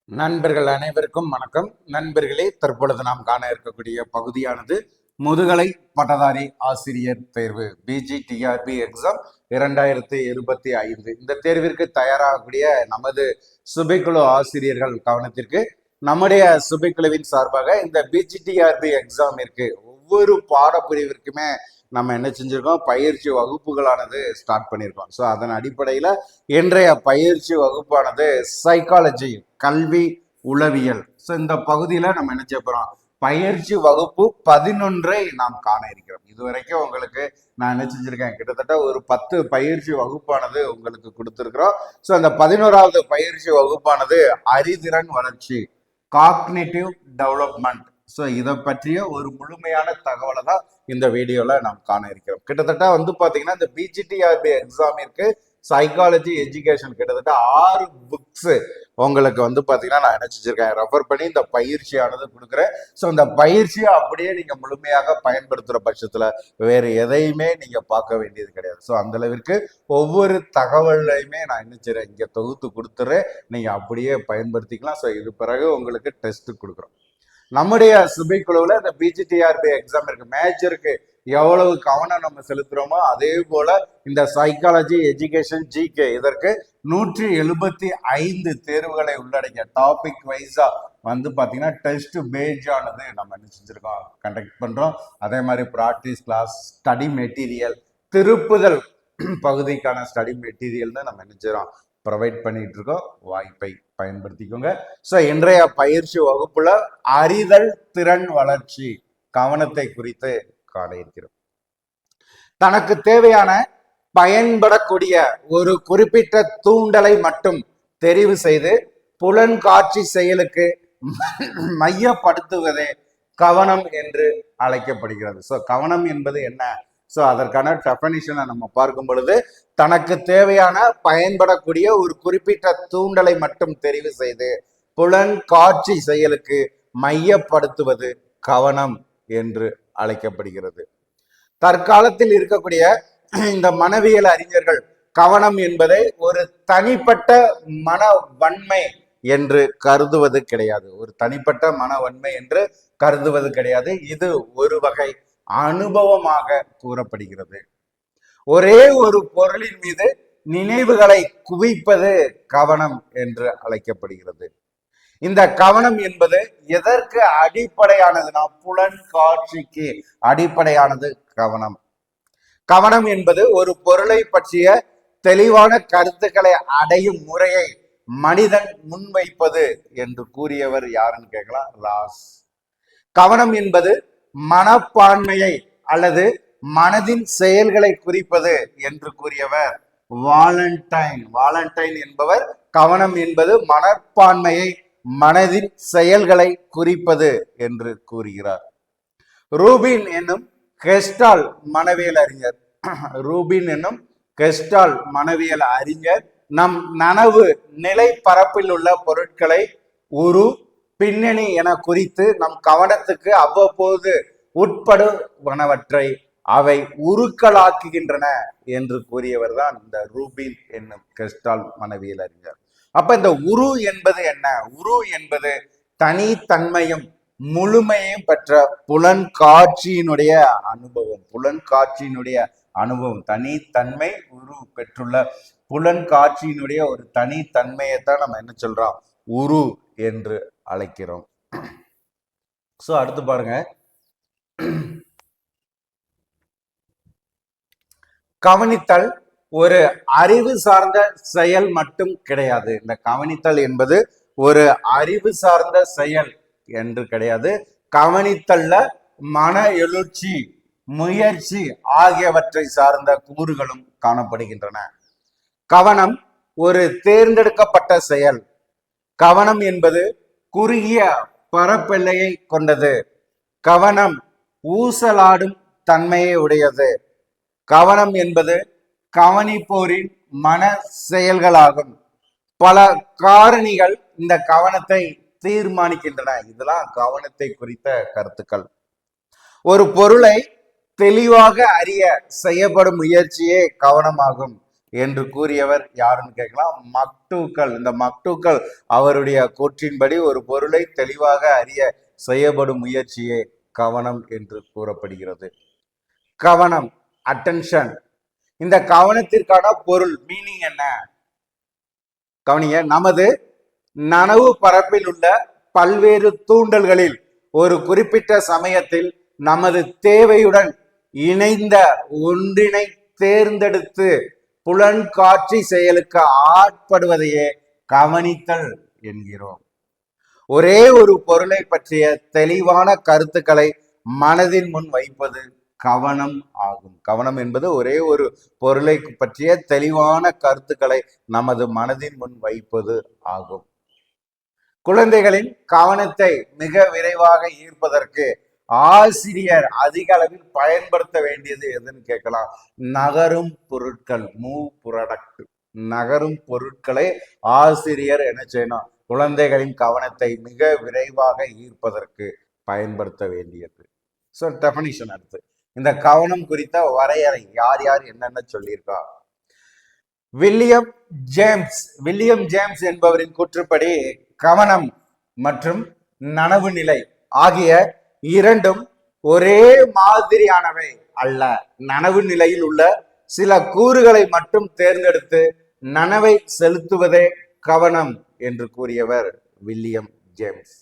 நண்பர்கள் அனைவருக்கும் வணக்கம். நண்பர்களே, தற்பொழுது நாம் காண இருக்கக்கூடிய பகுதியானது முதுகலை பட்டதாரி ஆசிரியர் தேர்வு பிஜிடிஆர்பி எக்ஸாம் 2025. இந்த தேர்விற்கு தயாராகக்கூடிய நமது சுபைக்குழு ஆசிரியர்கள் கவனத்திற்கு, நம்முடைய சுபைக்குழுவின் சார்பாக இந்த பிஜிடிஆர்பி எக்ஸாமிற்கு ஒவ்வொரு பாடப்பிரிவிற்குமே நம்ம என்ன செஞ்சிருக்கோம், பயிற்சி வகுப்புகளானது ஸ்டார்ட் பண்ணியிருக்கோம். ஸோ அதன் அடிப்படையில் இன்றைய பயிற்சி வகுப்பானது சைக்காலஜி, கல்வி உளவியல். ஸோ இந்த பகுதியில் நம்ம என்ன செய்ய போகிறோம், பயிற்சி வகுப்பு 11 நாம் காண இருக்கிறோம். இதுவரைக்கும் உங்களுக்கு நான் என்ன செஞ்சிருக்கேன், கிட்டத்தட்ட ஒரு 10 பயிற்சி வகுப்பானது உங்களுக்கு கொடுத்துருக்குறோம். ஸோ அந்த 11வது பயிற்சி வகுப்பானது அறிதிறன் வளர்ச்சி, காக்னிட்டிவ் டெவலப்மெண்ட். ஸோ இதை பற்றிய ஒரு முழுமையான தகவலை தான் இந்த வீடியோவில் நாம் காண இருக்கிறோம். கிட்டத்தட்ட பார்த்தீங்கன்னா இந்த பிஜிடிஆர்பி எக்ஸாமிற்கு சைக்காலஜி எஜுகேஷன் கிட்டத்தட்ட 6 புக்ஸ் உங்களுக்கு பார்த்தீங்கன்னா நான் என்ன செஞ்சிருக்கேன், ரெஃபர் பண்ணி இந்த பயிற்சியானது கொடுக்குறேன். ஸோ இந்த பயிற்சியை அப்படியே நீங்கள் முழுமையாக பயன்படுத்துகிற பட்சத்தில் வேறு எதையுமே நீங்கள் பார்க்க வேண்டியது கிடையாது. ஸோ அந்த அளவிற்கு ஒவ்வொரு தகவலையுமே நான் என்ன செய்கிறேன், இங்கே தொகுத்து கொடுத்துறேன், நீங்கள் அப்படியே பயன்படுத்திக்கலாம். ஸோ இது பிறகு உங்களுக்கு டெஸ்ட் கொடுக்குறோம். நம்முடைய சுபைக்குழுவில் இந்த பிஜிடிஆர்பி எக்ஸாம் இருக்கு, மேஜருக்கு எவ்வளவு கவனம் நம்ம செலுத்துறோமோ அதே போல இந்த சைக்காலஜி, எஜுகேஷன், ஜிகே இதற்கு 175 தேர்வுகளை உள்ளடக்கிய டாபிக் வைஸா பாத்தீங்கன்னா டெஸ்ட் பேஜ் ஆனது நம்ம என்ன செஞ்சிருக்கோம், கண்டக்ட் பண்றோம். அதே மாதிரி ப்ராக்டிஸ் கிளாஸ், ஸ்டடி மெட்டீரியல், திருப்புதல் பகுதிக்கான ஸ்டடி மெட்டீரியல்னு நம்ம என்ன செய்யறோம், ப்ரொவைட் பண்ணிட்டு இருக்கோம். வாய்ப்பை பயன்படுத்திக்கோங்க. ஸோ இன்றைய பயிற்சி வகுப்புல அறிதல் திறன் வளர்ச்சி கவனத்தை குறித்து காண இருக்கிறோம். தனக்கு தேவையான பயன்படக்கூடிய ஒரு குறிப்பிட்ட தூண்டலை மட்டும் தெரிவு செய்து புலன் காட்சி செயலுக்கு மையப்படுத்துவதே கவனம் என்று அழைக்கப்படுகிறது. ஸோ கவனம் என்பது என்ன? ஸோ அதற்கான டெஃபனிஷனை நம்ம பார்க்கும் பொழுது, தனக்கு தேவையான பயன்படக்கூடிய ஒரு குறிப்பிட்ட தூண்டலை மட்டும் தெரிவு செய்து புலன் காட்சி செயலுக்கு மையப்படுத்துவது கவனம் என்று அழைக்கப்படுகிறது. தற்காலத்தில் இருக்கக்கூடிய இந்த மனவியல் அறிஞர்கள் கவனம் என்பதை ஒரு தனிப்பட்ட மனவன்மை என்று கருதுவது கிடையாது. ஒரு தனிப்பட்ட மனவன்மை என்று கருதுவது கிடையாது. இது ஒரு வகை அனுபவமாக கூறப்படுகிறது. ஒரே ஒரு பொருளின் மீது நினைவுகளை குவிப்பது கவனம் என்று அழைக்கப்படுகிறது. இந்த கவனம் என்பது எதற்கு அடிப்படையானதுன்னா புலன் காட்சிக்கு அடிப்படையானது கவனம். கவனம் என்பது ஒரு பொருளை பற்றிய தெளிவான கருத்துக்களை அடையும் முறையை மனிதன் முன்வைப்பது என்று கூறியவர் யாருன்னு கேட்கலாம், ராஸ். கவனம் என்பது மனப்பான்மையை அல்லது மனதின் செயல்களை குறிப்பது என்று கூறியவர் வாலண்டைன். வாலண்டைன் என்பவர் கவனம் என்பது மனப்பான்மையை, மனதின் செயல்களை குறிப்பது என்று கூறுகிறார். ரூபின் என்னும் கெஸ்டால் மனவியல் அறிஞர், ரூபின் என்னும் கெஸ்டால் மனவியல் அறிஞர் நம் நனவு நிலை பரப்பில் உள்ள பொருட்களை உரு, பின்னணி என குறித்து நம் கவனத்துக்கு அவ்வப்போது உட்படுவனவற்றை அவை உருக்களாக்குகின்றன என்று கூறியவர் தான் இந்த ரூபின் என்னும் கெஸ்டால் மனவியல் அறிஞர். அப்ப இந்த உரு என்பது என்ன? உரு என்பது தனித்தன்மையும் முழுமையும் பெற்ற புலன் காட்சியினுடைய அனுபவம். புலன் காட்சியினுடைய அனுபவம், தனித்தன்மை உரு பெற்றுள்ள புலன் காட்சியினுடைய ஒரு தனித்தன்மையைத்தான் நம்ம என்ன சொல்றோம், உரு என்று அழைக்கிறோம். சோ அடுத்து பாருங்க, கவனித்தல் ஒரு அறிவு சார்ந்த செயல் மட்டும் கிடையாது. இந்த கவனித்தல் என்பது ஒரு அறிவு சார்ந்த செயல் என்று கிடையாது. கவனித்தல்ல மன எழுச்சி, முயற்சி ஆகியவற்றை சார்ந்த கூறுகளும் காணப்படுகின்றன. கவனம் ஒரு தேர்ந்தெடுக்கப்பட்ட செயல். கவனம் என்பது குறுகிய பரப்பெல்லையை கொண்டது. கவனம் ஊசலாடும் தன்மையை உடையது. கவனம் என்பது கவனிப்போரின் மன செயல்களாகும். பல காரணிகள் இந்த கவனத்தை தீர்மானிக்கின்றன. இதெல்லாம் கவனத்தை குறித்த கருத்துக்கள். ஒரு பொருளை தெளிவாக அறிய செய்யப்படும் முயற்சியே கவனமாகும். என்று கூறியவர் யாருன்னு கேட்கலாம். மக்டூக்கல். இந்த மக்டூக்கல் அவருடைய கூற்றின்படி ஒரு பொருளை தெளிவாக அறிய செய்யப்படும் முயற்சியே கவனம் என்று கூறப்படுகிறது. கவனம், அட்டென்ஷன். இந்த கவனத்திற்கான பொருள், மீனிங் என்ன? கவனிங்க, நமது நனவு பரப்பில் உள்ள பல்வேறு தூண்டல்களில் ஒரு குறிப்பிட்ட சமயத்தில் நமது தேவையுடன் இணைந்த ஒன்றினை தேர்ந்தெடுத்து புலன்காட்சி செயலுக்கு ஆட்படுவதையே கவனித்தல் என்கிறோம். ஒரே ஒரு பொருளை பற்றிய தெளிவான கருத்துக்களை மனதின் முன் வைப்பது கவனம் ஆகும். கவனம் என்பது ஒரே ஒரு பொருளை பற்றிய தெளிவான கருத்துக்களை நமது மனதின் முன் வைப்பது ஆகும். குழந்தைகளின் கவனத்தை மிக விரைவாக ஈர்ப்பதற்கு ஆசிரியர் அதிக அளவில் பயன்படுத்த வேண்டியது எதுன்னு கேட்கலாம். நகரும் பொருட்கள், மூவ் ப்ராடக்ட். நகரும் பொருட்களை ஆசிரியர் என்ன செய்யணும்? குழந்தைகளின் கவனத்தை மிக விரைவாக ஈர்ப்பதற்கு பயன்படுத்த வேண்டியது. ஸோ டெஃபனிஷன் அடுத்து இந்த கவனம் குறித்த வரையறை யார் யார் என்னென்ன சொல்லியிருக்கா. வில்லியம் ஜேம்ஸ் என்பவரின் கூற்றுப்படி கவனம் மற்றும் நனவு நிலை ஆகிய இரண்டும் ஒரே மாதிரியானவை அல்ல. நனவு நிலையில் உள்ள சில கூறுகளை மட்டும் தேர்ந்தெடுத்து நனவை செலுத்துவதே கவனம் என்று கூறியவர் வில்லியம் ஜேம்ஸ்.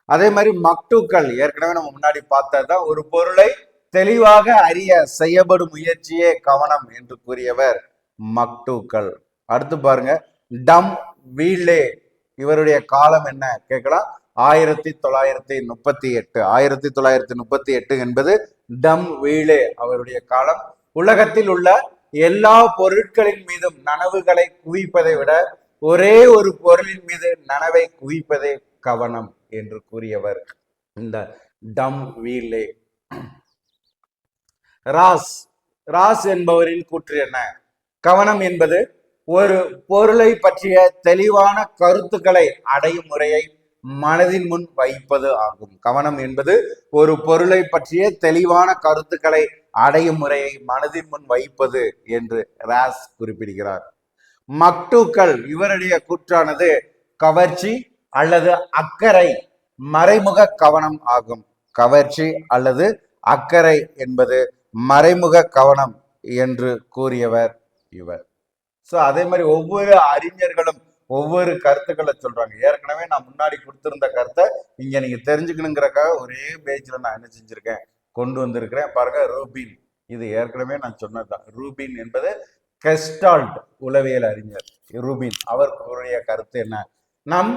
அதே மாதிரி மக்டூக்கல், ஏற்கனவே நம்ம முன்னாடி பார்த்ததுதான், ஒரு பொருளை தெளிவாக அறிய செய்யப்படும் முயற்சியே கவனம் என்று கூறியவர் மக்டூக்கல். அடுத்து பாருங்க, டம் வீலே. இவருடைய காலம் என்ன கேட்கலாம். 1938. 1938 என்பது டம் வீலே அவருடைய காலம். உலகத்தில் உள்ள எல்லா பொருட்களின் மீதும் நனவுகளை குவிப்பதை விட ஒரே ஒரு பொருளின் மீது நனவை குவிப்பதே கவனம் என்று கூறியவர் இந்த டம் வீலே. ராஸ் என்பவரின் கூற்று என்ன? கவனம் என்பது ஒரு பொருளை பற்றிய தெளிவான கருத்துக்களை அடையும் முறையை மனதின் முன் வைப்பது ஆகும். கவனம் என்பது ஒரு பொருளை பற்றிய தெளிவான கருத்துக்களை அடையும் முறையை மனதின் முன் வைப்பது என்று ராஸ் குறிப்பிடுகிறார். மக்டூக்கல் இவருடைய கூற்றானது கவர்ச்சி அல்லது அக்கறை, மறைமுக கவனம் ஆகும். கவர்ச்சி அல்லது அக்கறை என்பது மறைமுக கவனம் என்று கூறியவர் இவர். ஸோ அதே மாதிரி ஒவ்வொரு அறிஞர்களும் ஒவ்வொரு கருத்துக்களை சொல்றாங்க. ஏற்கனவே நான் முன்னாடி கொடுத்திருந்த கருத்தை இங்க நீங்க தெரிஞ்சுக்கணுங்கிறக்காக ஒரே பேஜ்ல நான் என்ன செஞ்சிருக்கேன், கொண்டு வந்திருக்கிறேன். பாருங்க, ரூபின். இது ஏற்கனவே நான் சொன்னதுதான். ரூபின் என்பது கெஸ்டால்ட் உளவியல் அறிஞர் ரூபின். அவர்களுடைய கருத்து என்ன? நம்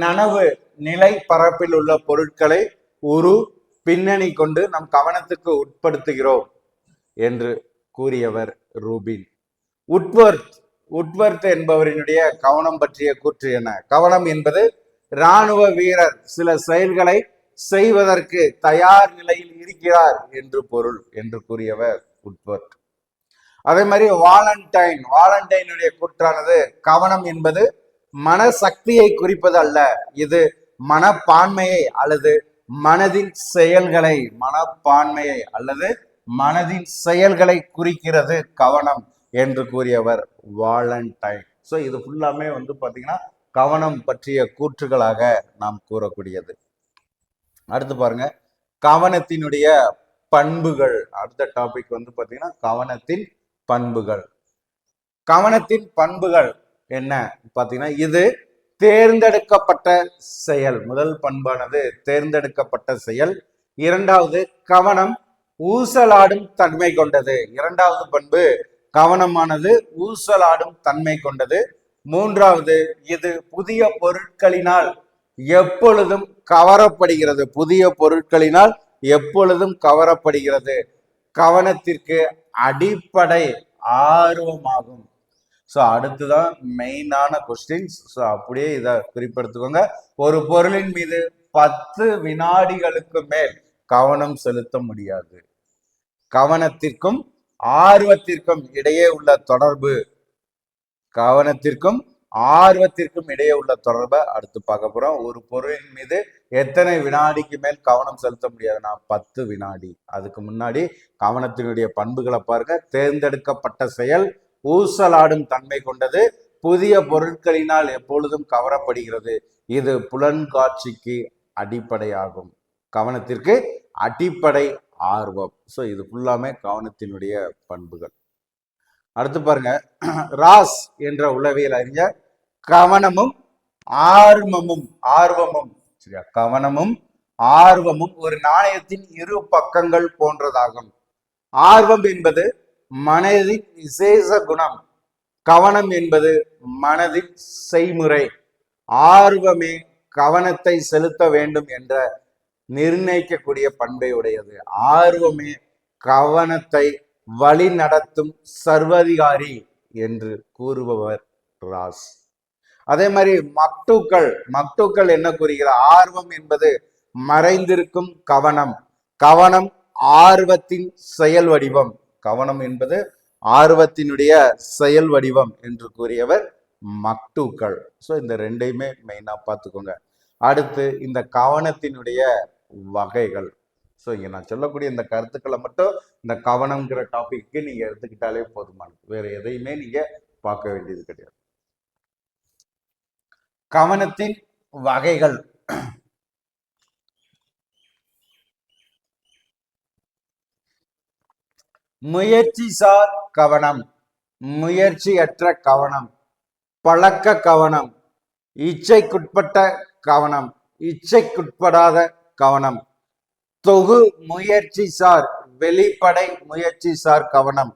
நனவு நிலை பரப்பில் உள்ள பொருட்களை ஒரு பின்னணி கொண்டு நம் கவனத்துக்கு உட்படுத்துகிறோம் என்று கூறியவர் ரூபின். உட்வர்த் என்பவரினுடைய கவனம் பற்றிய கூற்று என்ன? கவனம் என்பது இராணுவ வீரர் சில செயல்களை செய்வதற்கு தயார் நிலையில் இருக்கிறார் என்று பொருள் என்று கூறியவர் உட்வர்த். அதே மாதிரி வாலண்டைனுடைய கூற்றானது கவனம் என்பது மனசக்தியை குறிப்பது அல்ல, இது மனப்பான்மையை அல்லது மனதின் செயல்களை குறிக்கிறது கவனம் என்று கூறியவர் வாலண்டைன். ஸோ இது ஃபுல்லாமே பாத்தீங்கன்னா கவனம் பற்றிய கூற்றுகளாக நாம் கூறக்கூடியது. அடுத்து பாருங்க, கவனத்தினுடைய பண்புகள். அடுத்த டாபிக் பாத்தீங்கன்னா கவனத்தின் பண்புகள். கவனத்தின் பண்புகள் என்ன பாத்தீங்கன்னா, இது தேர்ந்தெடுக்கப்பட்ட செயல். முதல் பண்பானது தேர்ந்தெடுக்கப்பட்ட செயல். இரண்டாவது, கவனம் ஊசலாடும் தன்மை கொண்டது. இரண்டாவது பண்பு கவனமானது ஊசலாடும் தன்மை கொண்டது. மூன்றாவது, இது புதிய பொருட்களினால் எப்பொழுதும் கவரப்படுகிறது. புதிய பொருட்களினால் எப்பொழுதும் கவரப்படுகிறது. கவனத்திற்கு அடிப்படை ஆர்வமாகும். ஸோ அடுத்துதான் மெயினான கொஸ்டின்ஸ். ஸோ அப்படியே இதை குறிப்பெடுத்துக்கோங்க. ஒரு பொருளின் மீது 10 வினாடிகளுக்கு மேல் கவனம் செலுத்த முடியாது. கவனத்திற்கும் ஆர்வத்திற்கும் இடையே உள்ள தொடர்பு, அடுத்து பார்க்க போறோம். ஒரு பொருளின் மீது எத்தனை வினாடிக்கு மேல் கவனம் செலுத்த முடியாதுன்னா 10 வினாடி. அதுக்கு முன்னாடி கவனத்தினுடைய பண்புகளை பாருங்க. தேர்ந்தெடுக்கப்பட்ட செயல், ஊசலாடும் தன்மை கொண்டது, புதிய பொருட்களினால் எப்பொழுதும் கவரப்படுகிறது. இது புலன்காட்சிக்கு அடிப்படையாகும். கவனத்திற்கு அடிப்படை ஆர்வம். ஸோ இது ஃபுல்லாமே கவனத்தினுடைய பண்புகள். அடுத்து பாருங்க, ராஸ் என்ற உளவியல் அறிஞர் கவனமும் ஆர்வமும் சரியா, கவனமும் ஆர்வமும் ஒரு நாணயத்தின் இரு பக்கங்கள் போன்றதாகும். ஆர்வம் என்பது மனதின் விசேஷ குணம், கவனம் என்பது மனதின் செய்முறை. ஆர்வமே கவனத்தை செலுத்த வேண்டும் என்ற நிர்ணயிக்கக்கூடிய பண்பை உடையது. ஆர்வமே கவனத்தை வழி நடத்தும் சர்வதிகாரி என்று கூறுபவர் ராஸ். அதே மாதிரி மக்டூக்கள் என்ன கூறுகிறார்? ஆர்வம் என்பது மறைந்திருக்கும் கவனம், கவனம் ஆர்வத்தின் செயல் வடிவம், கவனம் என்பது ஆர்வத்தினுடைய செயல் வடிவம் என்று கூறியவர் மக்டூக்கள். ஸோ இந்த ரெண்டையுமே மெயினா பார்த்துக்கோங்க. அடுத்து இந்த கவனத்தினுடைய வகைகள். ஸோ இங்க நான் சொல்லக்கூடிய இந்த கருத்துக்களை மட்டும் இந்த கவனம்ங்கிற டாபிக்கு நீங்க எடுத்துக்கிட்டாலே போதுமானது, வேற எதையுமே நீங்க பார்க்க வேண்டியது கிடையாது. கவனத்தின் வகைகள். முயற்சிசார் கவனம், முயற்சியற்ற கவனம், பழக்க கவனம், இச்சைக்குட்பட்ட கவனம், இச்சைக்குட்படாத கவனம், தொகு முயற்சிசார் வெளிப்படை முயற்சிசார் கவனம்,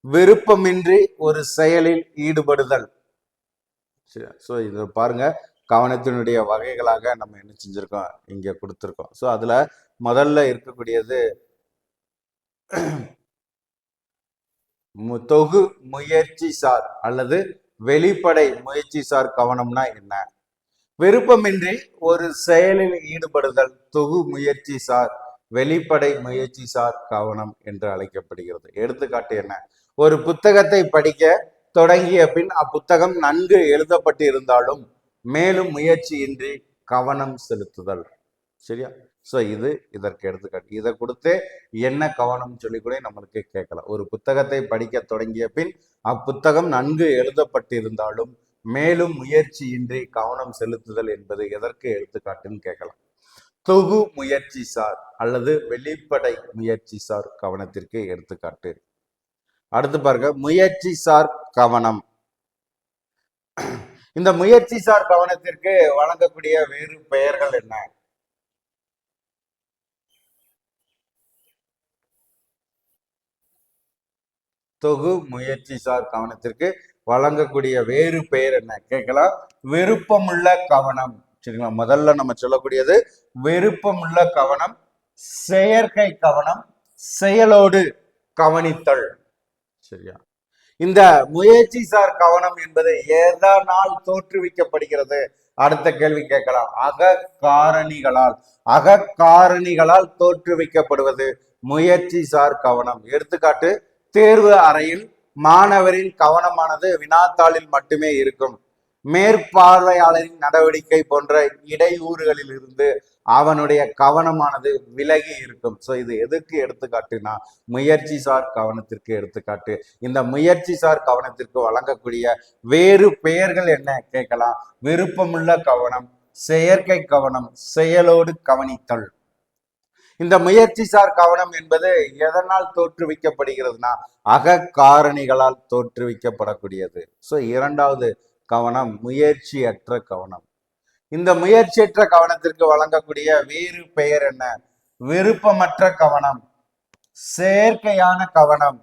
விருப்பமின்றி ஒரு செயலில் ஈடுபடுதல். ஸோ இது பாருங்க, கவனத்தினுடைய வகைகளாக நம்ம என்ன செஞ்சிருக்கோம், இங்க கொடுத்துருக்கோம். ஸோ அதுல முதல்ல இருக்கக்கூடியது தொகு முயற்சிசார் அல்லது வெளிப்படை முயற்சிசார் கவனம்னா என்ன? விருப்பமின்றி ஒரு செயலில் ஈடுபடுதல் தொகு முயற்சிசார் வெளிப்படை முயற்சிசார் கவனம் என்று அழைக்கப்படுகிறது. எடுத்துக்காட்டு என்ன? ஒரு புத்தகத்தை படிக்க தொடங்கிய பின் அப்புத்தகம் நன்கு எழுதப்பட்டு இருந்தாலும் மேலும் முயற்சியின்றி கவனம் செலுத்துதல். சரியா? ஸோ இது இதற்கு எடுத்துக்காட்டு. இதை கொடுத்து என்ன கவனம் சொல்லி கூட நம்மளுக்கு கேட்கலாம். ஒரு புத்தகத்தை படிக்க தொடங்கிய பின் அப்புத்தகம் நன்கு எழுதப்பட்டிருந்தாலும் மேலும் முயற்சியின்றி கவனம் செலுத்துதல் என்பது எதற்கு எடுத்துக்காட்டுன்னு கேட்கலாம். தொகு முயற்சிசார் அல்லது வெளிப்படை முயற்சிசார் கவனத்திற்கு எடுத்துக்காட்டு. அடுத்து பாருங்க, முயற்சிசார் கவனம். இந்த முயற்சிசார் கவனத்திற்கு வழங்கக்கூடிய வேறு பெயர்கள் என்ன? தொகு முயற்சிசார் கவனத்திற்கு வழங்கக்கூடிய வேறு பெயர் என்ன கேட்கலாம். விருப்பமுள்ள கவனம். சரிங்களா? முதல்ல நம்ம சொல்லக்கூடியது விருப்பமுள்ள கவனம், செயற்கை கவனம், செயலோடு கவனித்தல். சரியா? இந்த முயற்சிசார் கவனம் என்பது எதனால் தோற்றுவிக்கப்படுகிறது? அடுத்த கேள்வி கேட்கலாம். அகக்காரணிகளால் தோற்றுவிக்கப்படுவது முயற்சிசார் கவனம். எடுத்துக்காட்டு, தேர்வு அறையில் மாணவரின் கவனமானது வினாத்தாளில் மட்டுமே இருக்கும். மேற்பார்வையாளரின் நடவடிக்கை போன்ற இடையூறுகளில் இருந்து அவனுடைய கவனமானது விலகி இருக்கும். ஸோ இது எதுக்கு எடுத்துக்காட்டுனா முயற்சிசார் கவனத்திற்கு எடுத்துக்காட்டு. இந்த முயற்சிசார் கவனத்திற்கு வழங்கக்கூடிய வேறு பெயர்கள் என்ன கேட்கலாம். விருப்பமுள்ள கவனம், செயற்கை கவனம், செயலோடு கவனித்தல். இந்த முயற்சிசார் கவனம் என்பது எதனால் தோற்றுவிக்கப்படுகிறதுனா அகக்காரணிகளால் தோற்றுவிக்கப்படக்கூடியது. ஸோ இரண்டாவது கவனம் முயற்சியற்ற கவனம். இந்த முயற்சியற்ற கவனத்திற்கு வழங்கக்கூடிய வேறு பெயர் என்ன? விருப்பமற்ற கவனம், செயற்கையான கவனம்,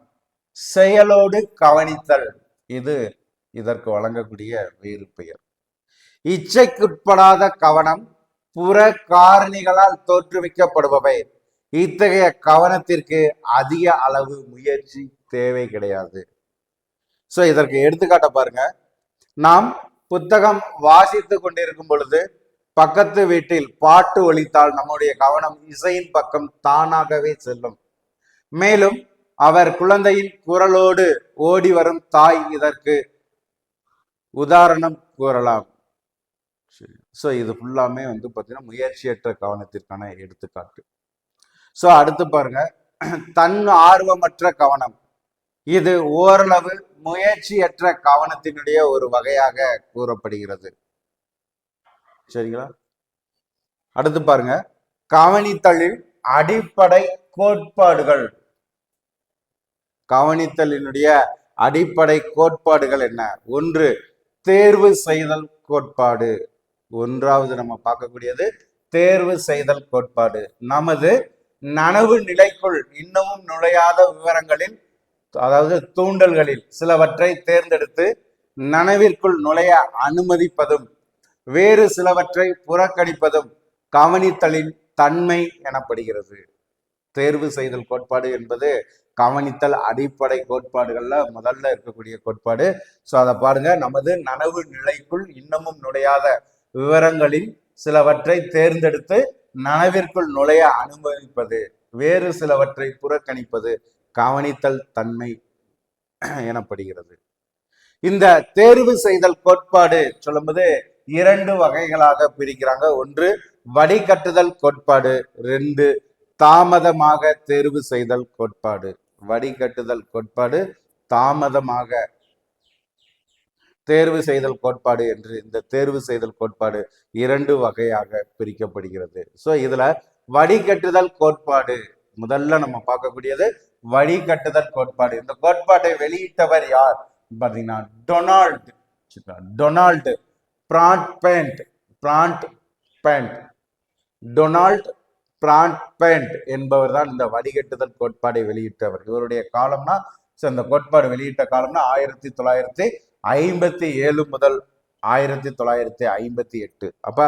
செயலோடு கவனித்தல். இது இதற்கு வழங்கக்கூடிய வேறு பெயர். இச்சைக்குட்படாத கவனம் புற காரணிகளால் தோற்றுவிக்கப்படுபவை. இத்தகைய கவனத்திற்கு அதிக அளவு முயற்சி தேவை கிடையாது. ஸோ இதற்கு எடுத்துக்காட்ட பாருங்க. நாம் புத்தகம் வாசித்து கொண்டிருக்கும் பொழுது பக்கத்து வீட்டில் பாட்டு ஒலித்தால் நம்முடைய கவனம் இசையின் பக்கம் தானாகவே செல்லும். மேலும் அவர் குழந்தையின் குரலோடு ஓடி வரும் தாய் இதற்கு உதாரணம் கூறலாம். ஸோ இது ஃபுல்லாமே பார்த்தீங்கன்னா முயற்சியற்ற கவனத்திற்கான எடுத்துக்காட்டு. ஸோ அடுத்து பாருங்க, தன் ஆர்வமற்ற கவனம். இது ஓரளவு முயற்சியற்ற கவனத்தினுடைய ஒரு வகையாக கூறப்படுகிறது. சரிங்களா? அடுத்து பாருங்க, கவனித்தலில் அடிப்படை கோட்பாடுகள். கவனித்தலினுடைய அடிப்படை கோட்பாடுகள் என்ன? ஒன்று, தேர்வு செய்தல் கோட்பாடு. ஒன்றாவது நம்ம பார்க்கக்கூடியது தேர்வு செய்தல் கோட்பாடு. நமது நனவு நிலைக்குள் இன்னமும் நுழையாத விவரங்களில், அதாவது தூண்டல்களில் சிலவற்றை தேர்ந்தெடுத்து நனவிற்குள் நுழைய அனுமதிப்பதும் வேறு சிலவற்றை புறக்கணிப்பதும் கவனித்தலின் தன்மை எனப்படுகிறது. தேர்வு செய்தல் கோட்பாடு என்பது கவனித்தல் அடிப்படை கோட்பாடுகள்ல முதல்ல இருக்கக்கூடிய கோட்பாடு. ஸோ அதை பாருங்க, நமது நனவு நிலைக்குள் இன்னமும் நுழையாத விவரங்களில் சிலவற்றை தேர்ந்தெடுத்து நனவிற்குள் நுழைய அனுமதிப்பது, வேறு சிலவற்றை புறக்கணிப்பது கவனித்தல் தன்மை எனப்படுகிறது. இந்த தேர்வு செய்தல் கோட்பாடு சொல்லும்போது இரண்டு வகைகளாக பிரிக்கிறாங்க. ஒன்று, வடிகட்டுதல் கோட்பாடு. ரெண்டு, தாமதமாக தேர்வு செய்தல் கோட்பாடு. வடிகட்டுதல் கோட்பாடு, தாமதமாக தேர்வு செய்தல் கோட்பாடு என்று இந்த தேர்வு செய்தல் கோட்பாடு இரண்டு வகையாக பிரிக்கப்படுகிறது. ஸோ இதுல வடிகட்டுதல் கோட்பாடு முதல்ல நம்ம பார்க்கக்கூடியது வடிகட்டுதல் கோட்பாடு. இந்த கோட்பாட்டை வெளியிட்டவர் யார் பார்த்தீங்கன்னா டொனால்டு பிராட்பேண்ட். டொனால்ட் பிராட்பேண்ட் என்பவர் தான் இந்த வடிகட்டுதல் கோட்பாடை வெளியிட்டவர். இவருடைய காலம்னா, இந்த கோட்பாடு வெளியிட்ட காலம்னா 1957 முதல் 1958. அப்ப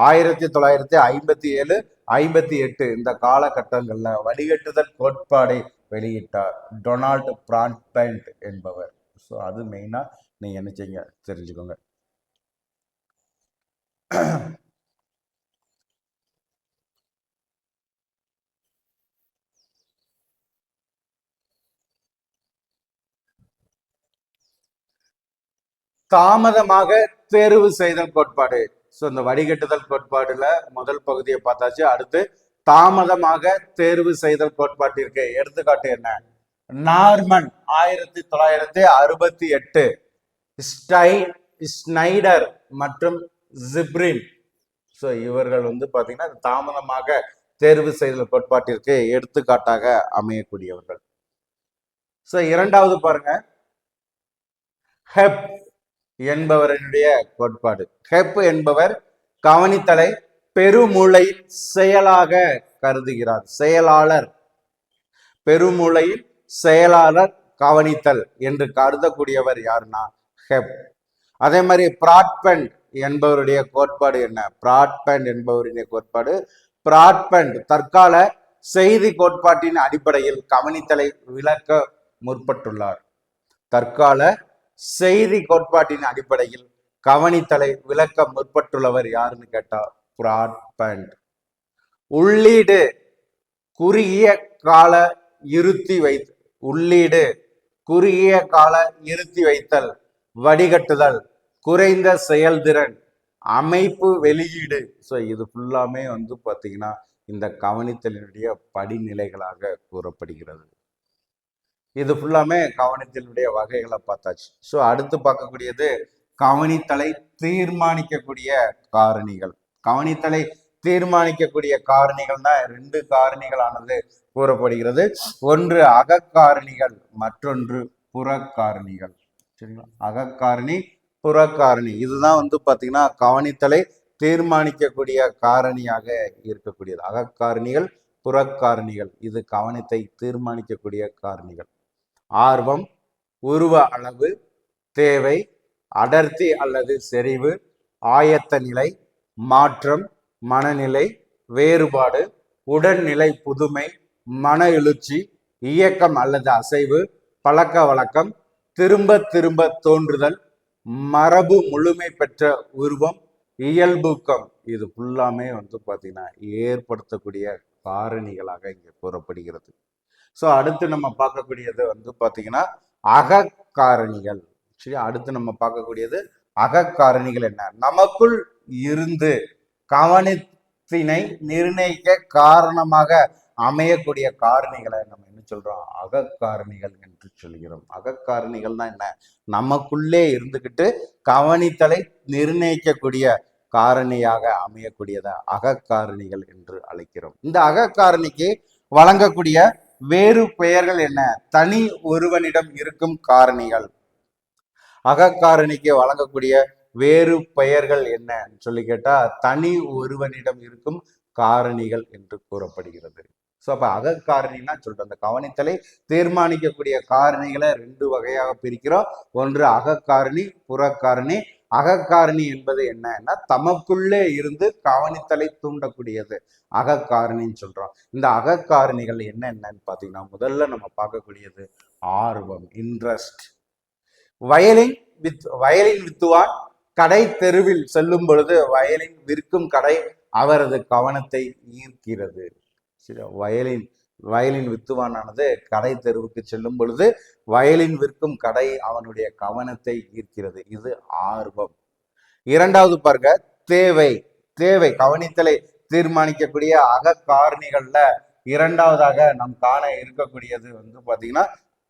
1957, 58 இந்த காலகட்டங்கள்ல வடிகட்டுதல் கோட்பாடை வெளியிட்டார் டொனால்டு பிராட்பேண்ட் என்பவர். ஸோ அது மெயினா நீங்க என்ன செய்யுங்க தெரிஞ்சுக்கோங்க. தாமதமாக தேர்வு செய்தல் கோட்பாடு. ஸோ இந்த வடிகட்டுதல் கோட்பாடுல முதல் பகுதியை பார்த்தாச்சு. அடுத்து தாமதமாக தேர்வு செய்தல் கோட்பாட்டிற்கு எடுத்துக்காட்டு என்ன? நார்மன் 1968, ஸ்னைடர் மற்றும் ஜிப்ரின். ஸோ இவர்கள் பாத்தீங்கன்னா தாமதமாக தேர்வு செய்தல் கோட்பாட்டிற்கு எடுத்துக்காட்டாக அமையக்கூடியவர்கள். ஸோ இரண்டாவது பாருங்க, ஹெப் என்பவருடைய கோட்பாடு. ஹெப் என்பவர் கவனித்தலை பெருமூளையின் செயலாக கருதுகிறார். செயலாளர், பெருமூளையின் செயலாளர் கவனித்தல் என்று கருதக்கூடியவர் யாருன்னா ஹெப். அதே மாதிரி பிராட்பேண்ட் என்பவருடைய கோட்பாடு என்ன? பிராட்பேண்ட் என்பவருடைய கோட்பாடு, பிராட்பேண்ட் தற்கால செய்தி கோட்பாட்டின் அடிப்படையில் கவனித்தலை விளக்க முற்பட்டுள்ளார். தற்கால செய்தி கோட்பாட்டின் அடிப்படையில் கவனித்தலை விளக்க முற்பட்டுள்ளவர் யாருன்னு கேட்டா பிராட்பேண்ட். உள்ளீடு குறுகிய கால இருத்தி வைத்தல், வடிகட்டுதல், குறைந்த செயல்திறன், அமைப்பு வெளியீடு. ஸோ இது ஃபுல்லாமே பார்த்தீங்கன்னா இந்த கவனித்தலினுடைய படிநிலைகளாக கூறப்படுகிறது. இது ஃபுல்லாமே கவனித்தலினுடைய வகைகளை பார்த்தாச்சு. ஸோ அடுத்து பார்க்கக்கூடியது கவனித்தலை தீர்மானிக்கக்கூடிய காரணிகள். கவனித்தலை தீர்மானிக்கக்கூடிய காரணிகள்னா ரெண்டு காரணிகளானது கூறப்படுகிறது. ஒன்று அகக்காரணிகள், மற்றொன்று புறக்காரணிகள். சரிங்களா? அகக்காரணி, புறக்காரணி இதுதான் பார்த்தீங்கன்னா கவனித்தலை தீர்மானிக்கக்கூடிய காரணியாக இருக்கக்கூடியது. அகக்காரணிகள், புறக்காரணிகள் இது கவனத்தை தீர்மானிக்கக்கூடிய காரணிகள். ஆர்வம், உருவ அளவு, தேவை, அடர்த்தி அல்லது செறிவு, ஆயத்த நிலை, மாற்றம், மனநிலை, வேறுபாடு, உடல்நிலை, புதுமை, மன எழுச்சி, இயக்கம் அல்லது அசைவு, பழக்க வழக்கம், திரும்ப திரும்ப தோன்றுதல், மரபு முழுமை பெற்ற உருவம், இயல்பூக்கம் இது ஃபுல்லாமே பார்த்தீங்கன்னா ஏற்படுத்தக்கூடிய காரணிகளாக இங்கே கூறப்படுகிறது. ஸோ அடுத்து நம்ம பார்க்கக்கூடியது பார்த்தீங்கன்னா அகக்காரணிகள். சரி, அடுத்து நம்ம பார்க்கக்கூடியது அகக்காரணிகள் என்ன? நமக்குள் இருந்து கவனத்தினை நிர்ணயிக்க காரணமாக அமையக்கூடிய காரணிகளை நம்ம என்ன சொல்றோம்? அகக்காரணிகள் என்று சொல்கிறோம். அகக்காரணிகள்னா என்ன? நமக்குள்ளே இருந்துகிட்டு கவனித்தலை நிர்ணயிக்கக்கூடிய காரணியாக அமையக்கூடியத அகக்காரணிகள் என்று அழைக்கிறோம். இந்த அகக்காரணிக்கு வழங்கக்கூடிய வேறு பெயர்கள் என்ன? தனி ஒருவனிடம் இருக்கும் காரணிகள். அகக்காரணிக்கு வழங்கக்கூடிய வேறு பெயர்கள் என்ன சொல்லி கேட்டா தனி ஒருவனிடம் இருக்கும் காரணிகள் என்று கூறப்படுகிறது. ஸோ அப்ப அகக்காரணின்னா சொல்றோம், அந்த கவனித்தலை தீர்மானிக்கக்கூடிய காரணிகளை ரெண்டு வகையாக பிரிக்கிறோம். ஒன்று அகக்காரணி, புறக்காரணி. அகக்காரணி என்பது என்னன்னா தமக்குள்ளே இருந்து கவனித்தலை தூண்டக்கூடியது அகக்காரணின்னு சொல்றோம். இந்த அகக்காரணிகள் என்னன்னு பாத்தீங்கன்னா முதல்ல நம்ம பார்க்கக்கூடியது ஆர்வம், இன்ட்ரெஸ்ட். வயலின் வித்துவான் கடை தெருவில் செல்லும் பொழுது வயலின் விற்கும் கடை அவரது கவனத்தை ஈர்க்கிறது. வயலின் வித்துவானானது கடை தெருவுக்கு செல்லும் பொழுது வயலின் விற்கும் கடை அவனுடைய கவனத்தை ஈர்க்கிறது. இது ஆர்வம். இரண்டாவது பாருங்க, தேவை கவனித்தலை தீர்மானிக்கக்கூடிய அகக்காரணிகள்ல இரண்டாவதாக நாம் காண இருக்கக்கூடியது பாத்தீங்கன்னா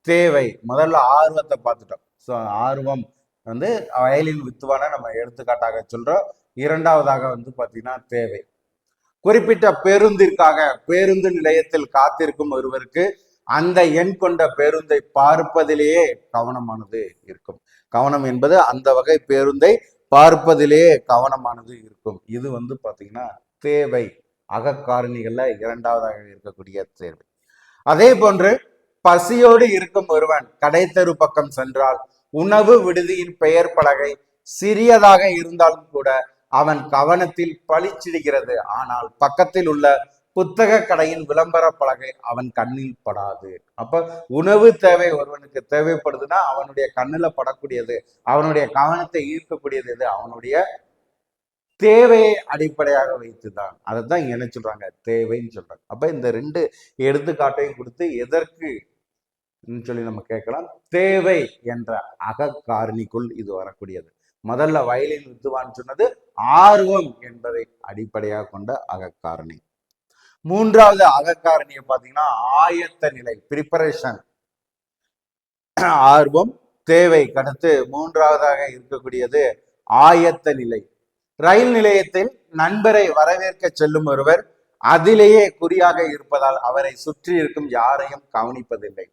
தேவை. முதல்ல ஆர்வத்தை பார்த்துட்டோம். ஸோ ஆர்வம் வயலின் வித்துவான நம்ம எடுத்துக்காட்டாக சொல்றோம். இரண்டாவதாக பாத்தீங்கன்னா தேவை. குறிப்பிட்ட பேருந்திற்காக பேருந்து நிலையத்தில் காத்திருக்கும் ஒருவருக்கு அந்த எண் கொண்ட பேருந்தை பார்ப்பதிலேயே கவனமானது இருக்கும். கவனம் என்பது அந்த வகை பேருந்தை பார்ப்பதிலேயே கவனமானது இருக்கும். இது பாத்தீங்கன்னா தேவை, அகக்காரணிகள்ல இரண்டாவதாக இருக்கக்கூடிய தேவை. அதே போன்று பசியோடு இருக்கும் ஒருவன் கடை தெரு பக்கம் சென்றால் உணவு விடுதியின் பெயர் பலகை சிறியதாக இருந்தாலும் கூட அவன் கவனத்தில் பளிச்சிடுகிறது. ஆனால் பக்கத்தில் உள்ள புத்தக கடையின் விளம்பர பலகை அவன் கண்ணில் படாது. அப்ப உணவு தேவை ஒருவனுக்கு தேவைப்படுதுன்னா அவனுடைய கண்ணுல படக்கூடியது, அவனுடைய கவனத்தை ஈர்க்கக்கூடியது எது? அவனுடைய தேவையை அடிப்படையாக வைத்துதான். அதைத்தான் என்ன சொல்றாங்க? தேவைன்னு சொல்றாங்க. அப்ப இந்த ரெண்டு எடுத்துக்காட்டையும் கொடுத்து எதற்கு சொல்லி நம்ம கேட்கலாம். தேவை என்ற அகக்காரணிக்குள் இது வரக்கூடியது. முதல்ல வயலின் வித்துவான் சொன்னது ஆர்வம் என்பதை அடிப்படையாக கொண்ட அகக்காரணி. மூன்றாவது அகக்காரணியை பார்த்தீங்கன்னா ஆயத்த நிலை, பிரிப்பரேஷன். ஆர்வம், தேவை அடுத்து மூன்றாவதாக இருக்கக்கூடியது ஆயத்த நிலை. ரயில் நிலையத்தில் நண்பரை வரவேற்க செல்லும் ஒருவர் அதிலேயே குறியாக இருப்பதால் அவரை சுற்றி இருக்கும் யாரையும் கவனிப்பதில்லை.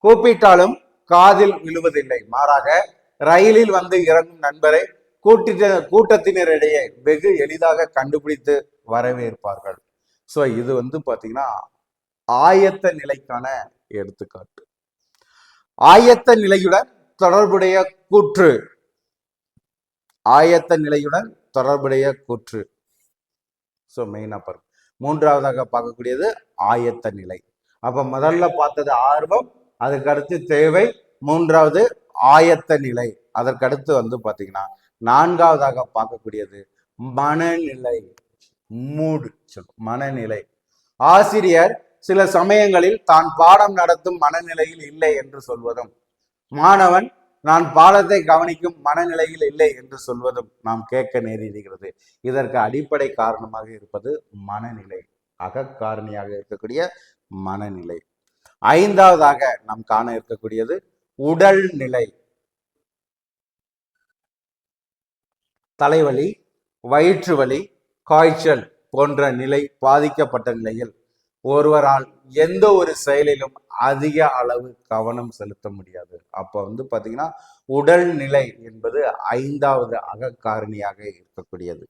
கூப்பிட்டாலும் காதில் விழுவதில்லை. மாறாக ரயிலில் இறங்கும் நண்பரை கூட்டத்தினரிடையே வெகு எளிதாக கண்டுபிடித்து வரவேற்பார்கள். ஸோ இது பாத்தீங்கன்னா ஆயத்த நிலைக்கான எடுத்துக்காட்டு. ஆயத்த நிலையுடன் தொடர்புடைய கூற்று. ஆயத்த நிலையுடன் தொடர்புடைய கூற்று. ஸோ மெயினா பாருங்க, மூன்றாவதாக பார்க்கக்கூடியது ஆயத்த நிலை. அப்ப முதல்ல பார்த்தது ஆர்வம், அதுக்கு அடுத்து தேவை, மூன்றாவது ஆயத்த நிலை. அதற்கடுத்து பாத்தீங்கன்னா நான்காவதாக பார்க்கக்கூடியது மனநிலை, மூடு, மனநிலை. ஆசிரியர் சில சமயங்களில் தான் பாடம் நடத்தும் மனநிலையில் இல்லை என்று சொல்வதும், மாணவன் நான் பாடத்தை கவனிக்கும் மனநிலையில் இல்லை என்று சொல்வதும் நாம் கேட்க நேரிடுகிறது. இதற்கு அடிப்படை காரணமாக இருப்பது மனநிலை, அகக்காரணியாக இருக்கக்கூடிய மனநிலை. ஐந்தாவதாக நாம் காண இருக்கக்கூடியது உடல் நிலை. தலைவலி, வயிற்று வலி, காய்ச்சல் போன்ற நிலை பாதிக்கப்பட்ட நிலையில் ஒருவரால் எந்த ஒரு செயலிலும் அதிக அளவு கவனம் செலுத்த முடியாது. அப்ப பாத்தீங்கன்னா உடல் நிலை என்பது ஐந்தாவது அகக்காரணியாக இருக்கக்கூடியது.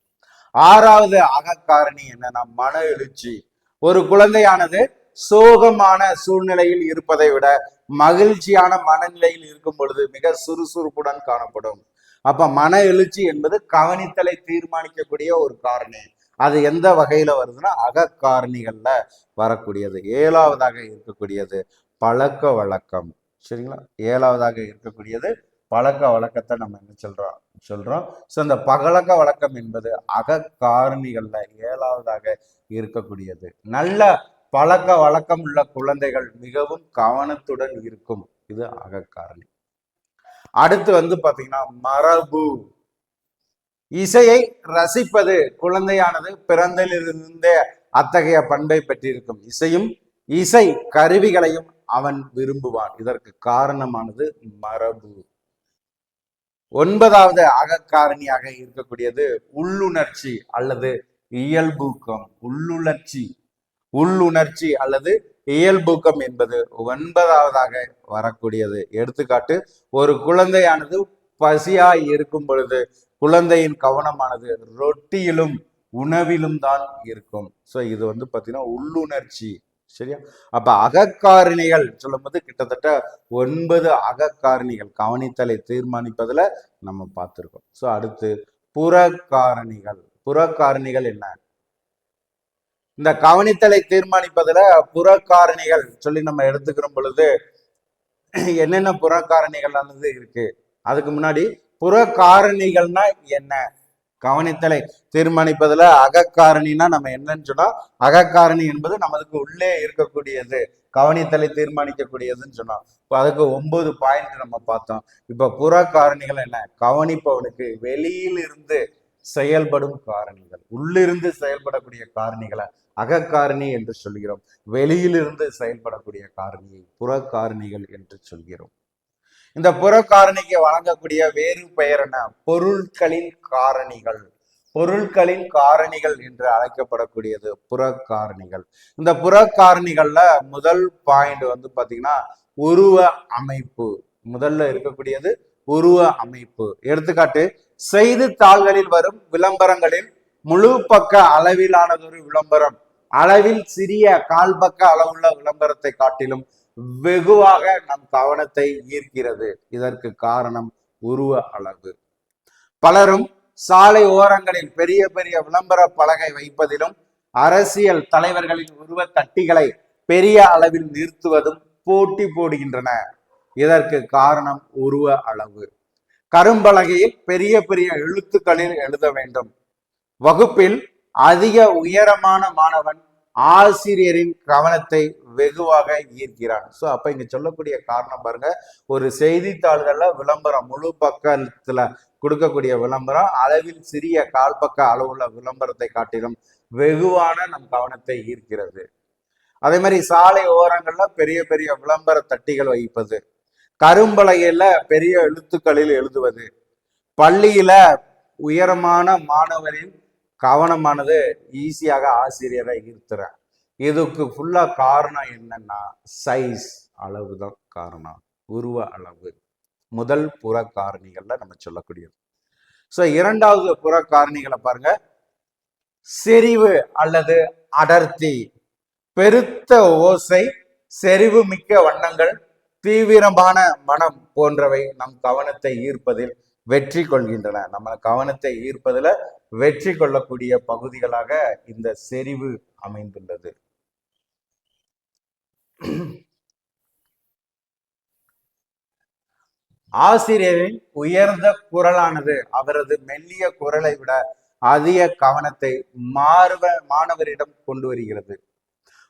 ஆறாவது அகக்காரணி என்னன்னா மன எழுச்சி. ஒரு குழந்தையானது சோகமான சூழ்நிலையில் இருப்பதை விட மகிழ்ச்சியான மனநிலையில் இருக்கும் பொழுது மிக சுறுசுறுப்புடன் காணப்படும். அப்ப மன எழுச்சி என்பது கவனித்தலை தீர்மானிக்கக்கூடிய ஒரு காரணி. அது எந்த வகையில வருதுன்னா அகக்காரணிகள்ல வரக்கூடியது. ஏழாவதாக இருக்கக்கூடியது பழக்க வழக்கம். சரிங்களா? ஏழாவதாக இருக்கக்கூடியது பழக்க வழக்கத்தை நம்ம என்ன சொல்றோம். ஸோ இந்த பழக்க வழக்கம் என்பது அகக்காரணிகள்ல ஏழாவதாக இருக்கக்கூடியது. நல்ல பழக்க வழக்கம் உள்ள குழந்தைகள் மிகவும் கவனத்துடன் இருக்கும். இது அகக்காரணி. அடுத்து பாத்தீங்கன்னா மரபு. இசையை ரசிப்பது. குழந்தையானது பிறந்தலிருந்தே அத்தகைய பண்பை பெற்றிருக்கும். இசை கருவிகளையும் அவன் விரும்புவான். இதற்கு காரணமானது மரபு. 9வது அகக்காரணியாக இருக்கக்கூடியது உள்ளுணர்ச்சி அல்லது இயல்பூக்கம். உள்ளுணர்ச்சி அல்லது இயல்பூக்கம் என்பது 9வதாக வரக்கூடியது. எடுத்துக்காட்டு, ஒரு குழந்தையானது பசியாய் இருக்கும் பொழுது குழந்தையின் கவனமானது ரொட்டியிலும் உணவிலும் தான் இருக்கும். ஸோ இது பார்த்தீங்கன்னா உள்ளுணர்ச்சி. சரியா? அப்ப அகக்காரணிகள் சொல்லும்போது கிட்டத்தட்ட 9 அகக்காரணிகள் கவனித்தலை தீர்மானிப்பதுல நம்ம பார்த்திருக்கோம். ஸோ அடுத்து புறக்காரணிகள் என்ன? இந்த கவனித்தலை தீர்மானிப்பதுல புறக்காரணிகள் சொல்லி நம்ம எடுத்துக்கிற பொழுது என்னென்ன புறக்காரணிகள் இருக்கு? அதுக்கு முன்னாடி புறக்காரணிகள்னா என்ன? கவனித்தலை தீர்மானிப்பதுல அகக்காரணினா நம்ம என்னன்னு சொன்னா, அகக்காரணி என்பது நமக்கு உள்ளே இருக்கக்கூடியது, கவனித்தலை தீர்மானிக்கக்கூடியதுன்னு சொன்னோம். இப்போ அதுக்கு 9 பாயிண்ட் நம்ம பார்த்தோம். இப்ப புறக்காரணிகள் என்ன? கவனிப்பவனுக்கு வெளியில் இருந்து செயல்படும் காரணிகள். உள்ளிருந்து செயல்படக்கூடிய காரணிகளை அகக்காரணி என்று சொல்கிறோம். வெளியிலிருந்து செயல்படக்கூடிய காரணியை புறக்காரணிகள் என்று சொல்கிறோம். இந்த புறக்காரணிக்கு வழங்கக்கூடிய வேறு பெயர் என்ன? பொருட்களின் காரணிகள் என்று அழைக்கப்படக்கூடியது புறக்காரணிகள். இந்த புறக்காரணிகள்ல முதல் பாயிண்ட் பாத்தீங்கன்னா உருவ அமைப்பு. முதல்ல இருக்கக்கூடியது உருவ அமைப்பு. எடுத்துக்காட்டு, செய்தித்தாள்களில் வரும் விளம்பரங்களில் முழு பக்க அளவிலானதொரு விளம்பரம் அளவில் சிறிய கால் பக்க அளவுள்ள விளம்பரத்தை காட்டிலும் வெகுவாக நம் கவனத்தை ஈர்க்கிறது. இதற்கு காரணம் உருவ அளவு. பலரும் சாலை ஓரங்களில் பெரிய பெரிய விளம்பர பலகை வைப்பதிலும் அரசியல் தலைவர்களின் உருவ தட்டிகளை பெரிய அளவில் நிறுத்துவதும் போட்டி போடுகின்றன. இதற்கு காரணம் உருவ அளவு. கரும்பலகையில் பெரிய பெரிய எழுத்துக்களில் எழுத வேண்டும். வகுப்பில் அதிக உயரமான மாணவன் ஆசிரியரின் கவனத்தை வெகுவாக ஈர்க்கிறான். ஸோ அப்ப இங்க சொல்லக்கூடிய காரணம் பாருங்க, ஒரு செய்தித்தாள்கள்ல விளம்பரம் முழு பக்கத்துல கொடுக்கக்கூடிய விளம்பரம் அளவில் சிறிய கால் பக்க அளவுள்ள விளம்பரத்தை காட்டிலும் வெகுவான நம் கவனத்தை ஈர்க்கிறது. அதே மாதிரி சாலை ஓரங்கள்ல பெரிய பெரிய விளம்பர தட்டிகள் வைப்பது, கரும்பலகையில பெரிய எழுத்துக்களில் எழுதுவது, பள்ளியில உயரமான மாணவரின் கவனமானது ஈஸியாக ஆசிரியரை ஈர்த்துறேன். இதுக்கு ஃபுல்லா காரணம் என்னன்னா சைஸ், அளவு தான் காரணம். உருவ அளவு முதல் புற காரணிகள்ல நம்ம சொல்லக்கூடியது. ஸோ 2வது புற காரணிகளை பாருங்க, செறிவு அல்லது அடர்த்தி. பெருத்த ஓசை, செறிவு மிக்க வண்ணங்கள், தீவிரமான மனம் போன்றவை நம் கவனத்தை ஈர்ப்பதில் வெற்றி கொள்கின்றன. நம்ம கவனத்தை ஈர்ப்பதில் வெற்றி கொள்ளக்கூடிய பகுதிகளாக இந்த செறிவு அமைந்துள்ளது. ஆசிரியரின் உயர்ந்த குரலானது அவரது மெல்லிய குரலை விட அதிக கவனத்தை மாணவரிடம் கொண்டு வருகிறது.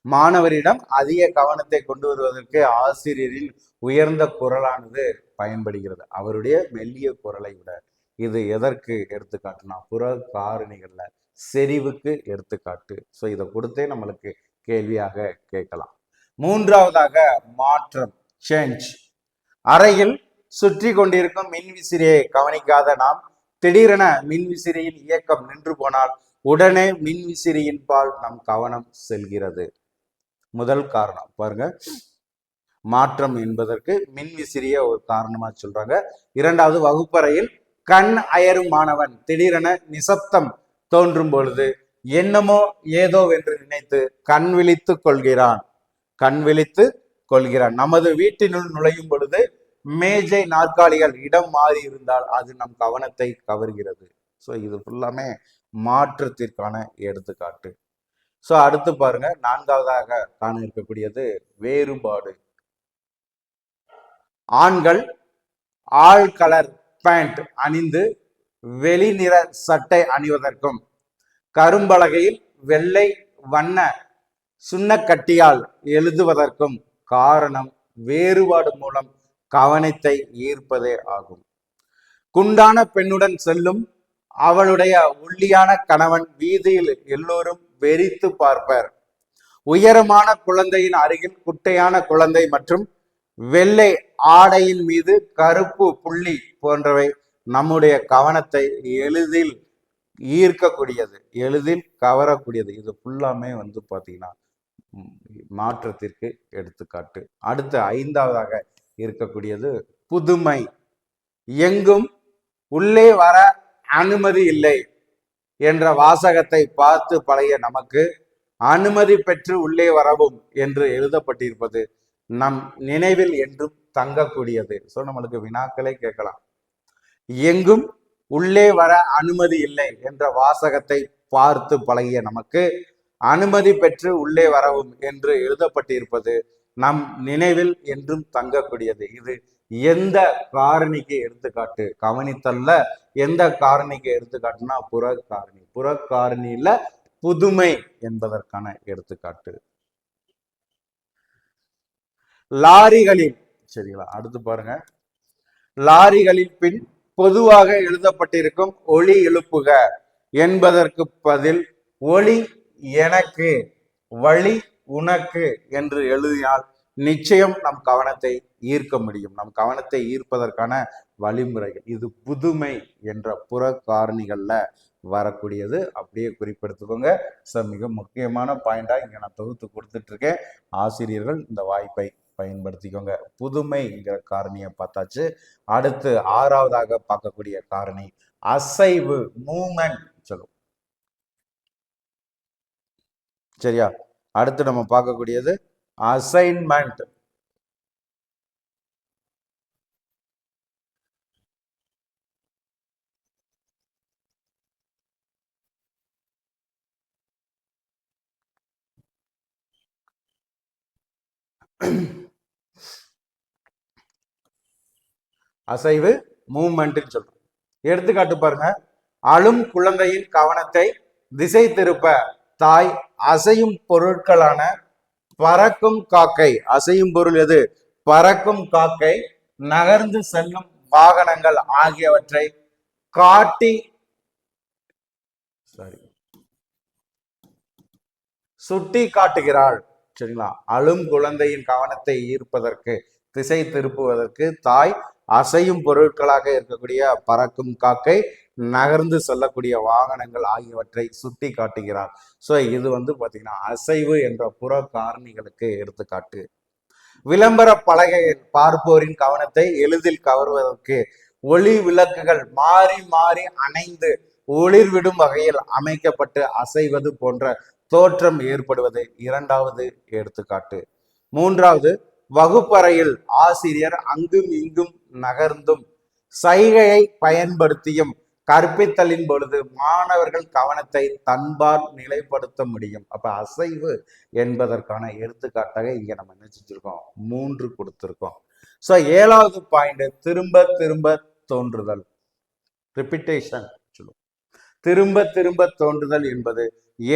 மாணவரிடம் அதிக கவனத்தை கொண்டு வருவதற்கு ஆசிரியரின் உயர்ந்த குரலானது பயன்படுகிறது, அவருடைய மெல்லிய குரலை விட. இது எதற்கு எடுத்துக்காட்டுனா புற காரணிகள்ல செறிவுக்கு எடுத்துக்காட்டு. ஸோ இதை கொடுத்தே நம்மளுக்கு கேள்வியாக கேட்கலாம். 3வதாக மாற்றம், சேஞ்ச். அறையில் சுற்றி கொண்டிருக்கும் மின்விசிறியை கவனிக்காத நாம் திடீரென மின்விசிறியின் இயக்கம் நின்று போனால் உடனே மின்விசிறியின் பால் நம் கவனம் செல்கிறது. முதல் காரணம் பாருங்க, மாற்றம் என்பதற்கு மின்விசிறிய ஒரு காரணமா சொல்றாங்க. 2வது, வகுப்பறையில் கண் அயரும் மாணவன் திடீரென நிசப்தம் தோன்றும் பொழுது என்னமோ ஏதோ என்று நினைத்து கண் விழித்து கொள்கிறான். நமது வீட்டினுள் நுழையும் பொழுது மேஜை நாற்காலிகள் இடம் மாறி இருந்தால் அது நம் கவனத்தை கவர்கிறது. ஸோ இது ஃபுல்லாமே மாற்றத்திற்கான எடுத்துக்காட்டு. ஸோ அடுத்து பாருங்க, 4வதாக காண இருக்கக்கூடியது வேறுபாடு. ஆண்கள் ஆல் கலர் பேண்ட் அணிந்து வெளிநிற சட்டை அணிவதற்கும் கரும்பலகையில் வெள்ளை வண்ண சுண்ணக்கட்டியால் எழுதுவதற்கும் காரணம் வேறுபாடு மூலம் கவனத்தை ஈர்ப்பதே ஆகும். குண்டான பெண்ணுடன் செல்லும் அவளுடைய ஒல்லியான கணவன் வீதியில் எல்லோரும் வெறித்து பார்ப்பர். உயரமான குழந்தையின் அருகில் குட்டையான குழந்தை மற்றும் வெள்ளை ஆடையின் மீது கருப்பு புள்ளி போன்றவை நம்முடைய கவனத்தை எளிதில் ஈர்க்கக்கூடியது, எளிதில் கவரக்கூடியது. இது ஃபுல்லாமே வந்து பார்த்தீங்கன்னா மாற்றத்திற்கு எடுத்துக்காட்டு. அடுத்து ஐந்தாவதாக இருக்கக்கூடியது புதுமை. எங்கும் உள்ளே வர அனுமதி இல்லை என்ற வாசகத்தை பார்த்து பழைய நமக்கு அனுமதி பெற்று உள்ளே வரவும் என்று எழுதப்பட்டிருப்பது நம் நினைவில் என்றும் தங்கக்கூடியது. ஸோ நம்மளுக்கு வினாக்களே கேட்கலாம். எங்கும் உள்ளே வர அனுமதி இல்லை என்ற வாசகத்தை பார்த்து பழகிய நமக்கு அனுமதி பெற்று உள்ளே வரவும் என்று எழுதப்பட்டிருப்பது நம் நினைவில் என்றும் தங்கக்கூடியது. இது எந்த காரணிக்கு எடுத்துக்காட்டு? கவனித்தல்ல எந்த காரணிக்கு எடுத்துக்காட்டுனா புறக்காரணி. புறக்காரணியில புதுமை என்பதற்கான எடுத்துக்காட்டு. லாரிகளில், சரிங்களா, அடுத்து பாருங்க. லாரிகளில் பின் பொதுவாக எழுதப்பட்டிருக்கும் ஒளி எழுப்புக என்பதற்கு பதில் ஒளி எனக்கு, வழி உனக்கு என்று எழுதினால் நிச்சயம் நம் கவனத்தை ஈர்க்க முடியும். நம் கவனத்தை ஈர்ப்பதற்கான வழிமுறைகள். இது புதுமை என்ற புற காரணிகள்ல வரக்கூடியது. அப்படியே குறிப்பெடுத்துக்கோங்க. சார், மிக முக்கியமான பாயிண்டா இங்க நான் தொகுத்து கொடுத்துட்டு இருக்கேன். ஆசிரியர்கள் இந்த வாய்ப்பை பயன்படுத்திக்கோங்க. புதுமைங்கிற காரணியை பார்த்தாச்சு. அடுத்து ஆறாவதாக பார்க்கக்கூடிய காரணி அசைவு, மூமெண்ட் சொல்லும். சரியா? அடுத்து நம்ம பார்க்கக்கூடியது அசைன்மெண்ட். அசைவு, மூவ்மெண்ட் சொல்றோம். எடுத்துக்காட்டு பாருங்க. அழும் குழந்தையின் கவனத்தை திசை திருப்ப தாய் அசையும் பொருட்களான பறக்கும் காக்கை, அசையும் பொருள் எது? பறக்கும் காக்கை, நகர்ந்து செல்லும் வாகனங்கள் ஆகியவற்றை காட்டி சுட்டி காட்டுகிறாள். சரிங்களா? அழும் குழந்தையின் கவனத்தை ஈர்ப்பதற்கு, திசை திருப்புவதற்கு தாய் அசையும் பொருட்களாக இருக்கக்கூடிய பறக்கும் காக்கை, நகர்ந்து செல்லக்கூடிய வாகனங்கள் ஆகியவற்றை சுட்டி காட்டுகிறார். ஸோ இது வந்து பார்த்தீங்கன்னா அசைவு என்ற புற காரணிகளுக்கு எடுத்துக்காட்டு. விளம்பர பலகையில் பார்ப்போரின் கவனத்தை எளிதில் கவர்வதற்கு ஒளி விளக்குகள் மாறி மாறி அணைந்து ஒளிர்விடும் வகையில் அமைக்கப்பட்டு அசைவது போன்ற தோற்றம் ஏற்படுவது இரண்டாவது எடுத்துக்காட்டு. மூன்றாவது, வகுப்பறையில் ஆசிரியர் அங்கும் இங்கும் நகர்ந்தும் சைகையை பயன்படுத்தியும் கற்பித்தலின் பொழுது மாணவர்கள் கவனத்தை தன்பால் நிலைப்படுத்த முடியும். அப்ப அசைவு என்பதற்கான எடுத்துக்காட்டாக இங்க நம்ம என்ன செஞ்சிருக்கோம்? 3 கொடுத்திருக்கோம். ஸோ ஏழாவது பாயிண்ட் திரும்ப திரும்ப தோன்றுதல், ரிப்பிட்டேஷன் சொல்லுவோம். திரும்ப திரும்ப தோன்றுதல் என்பது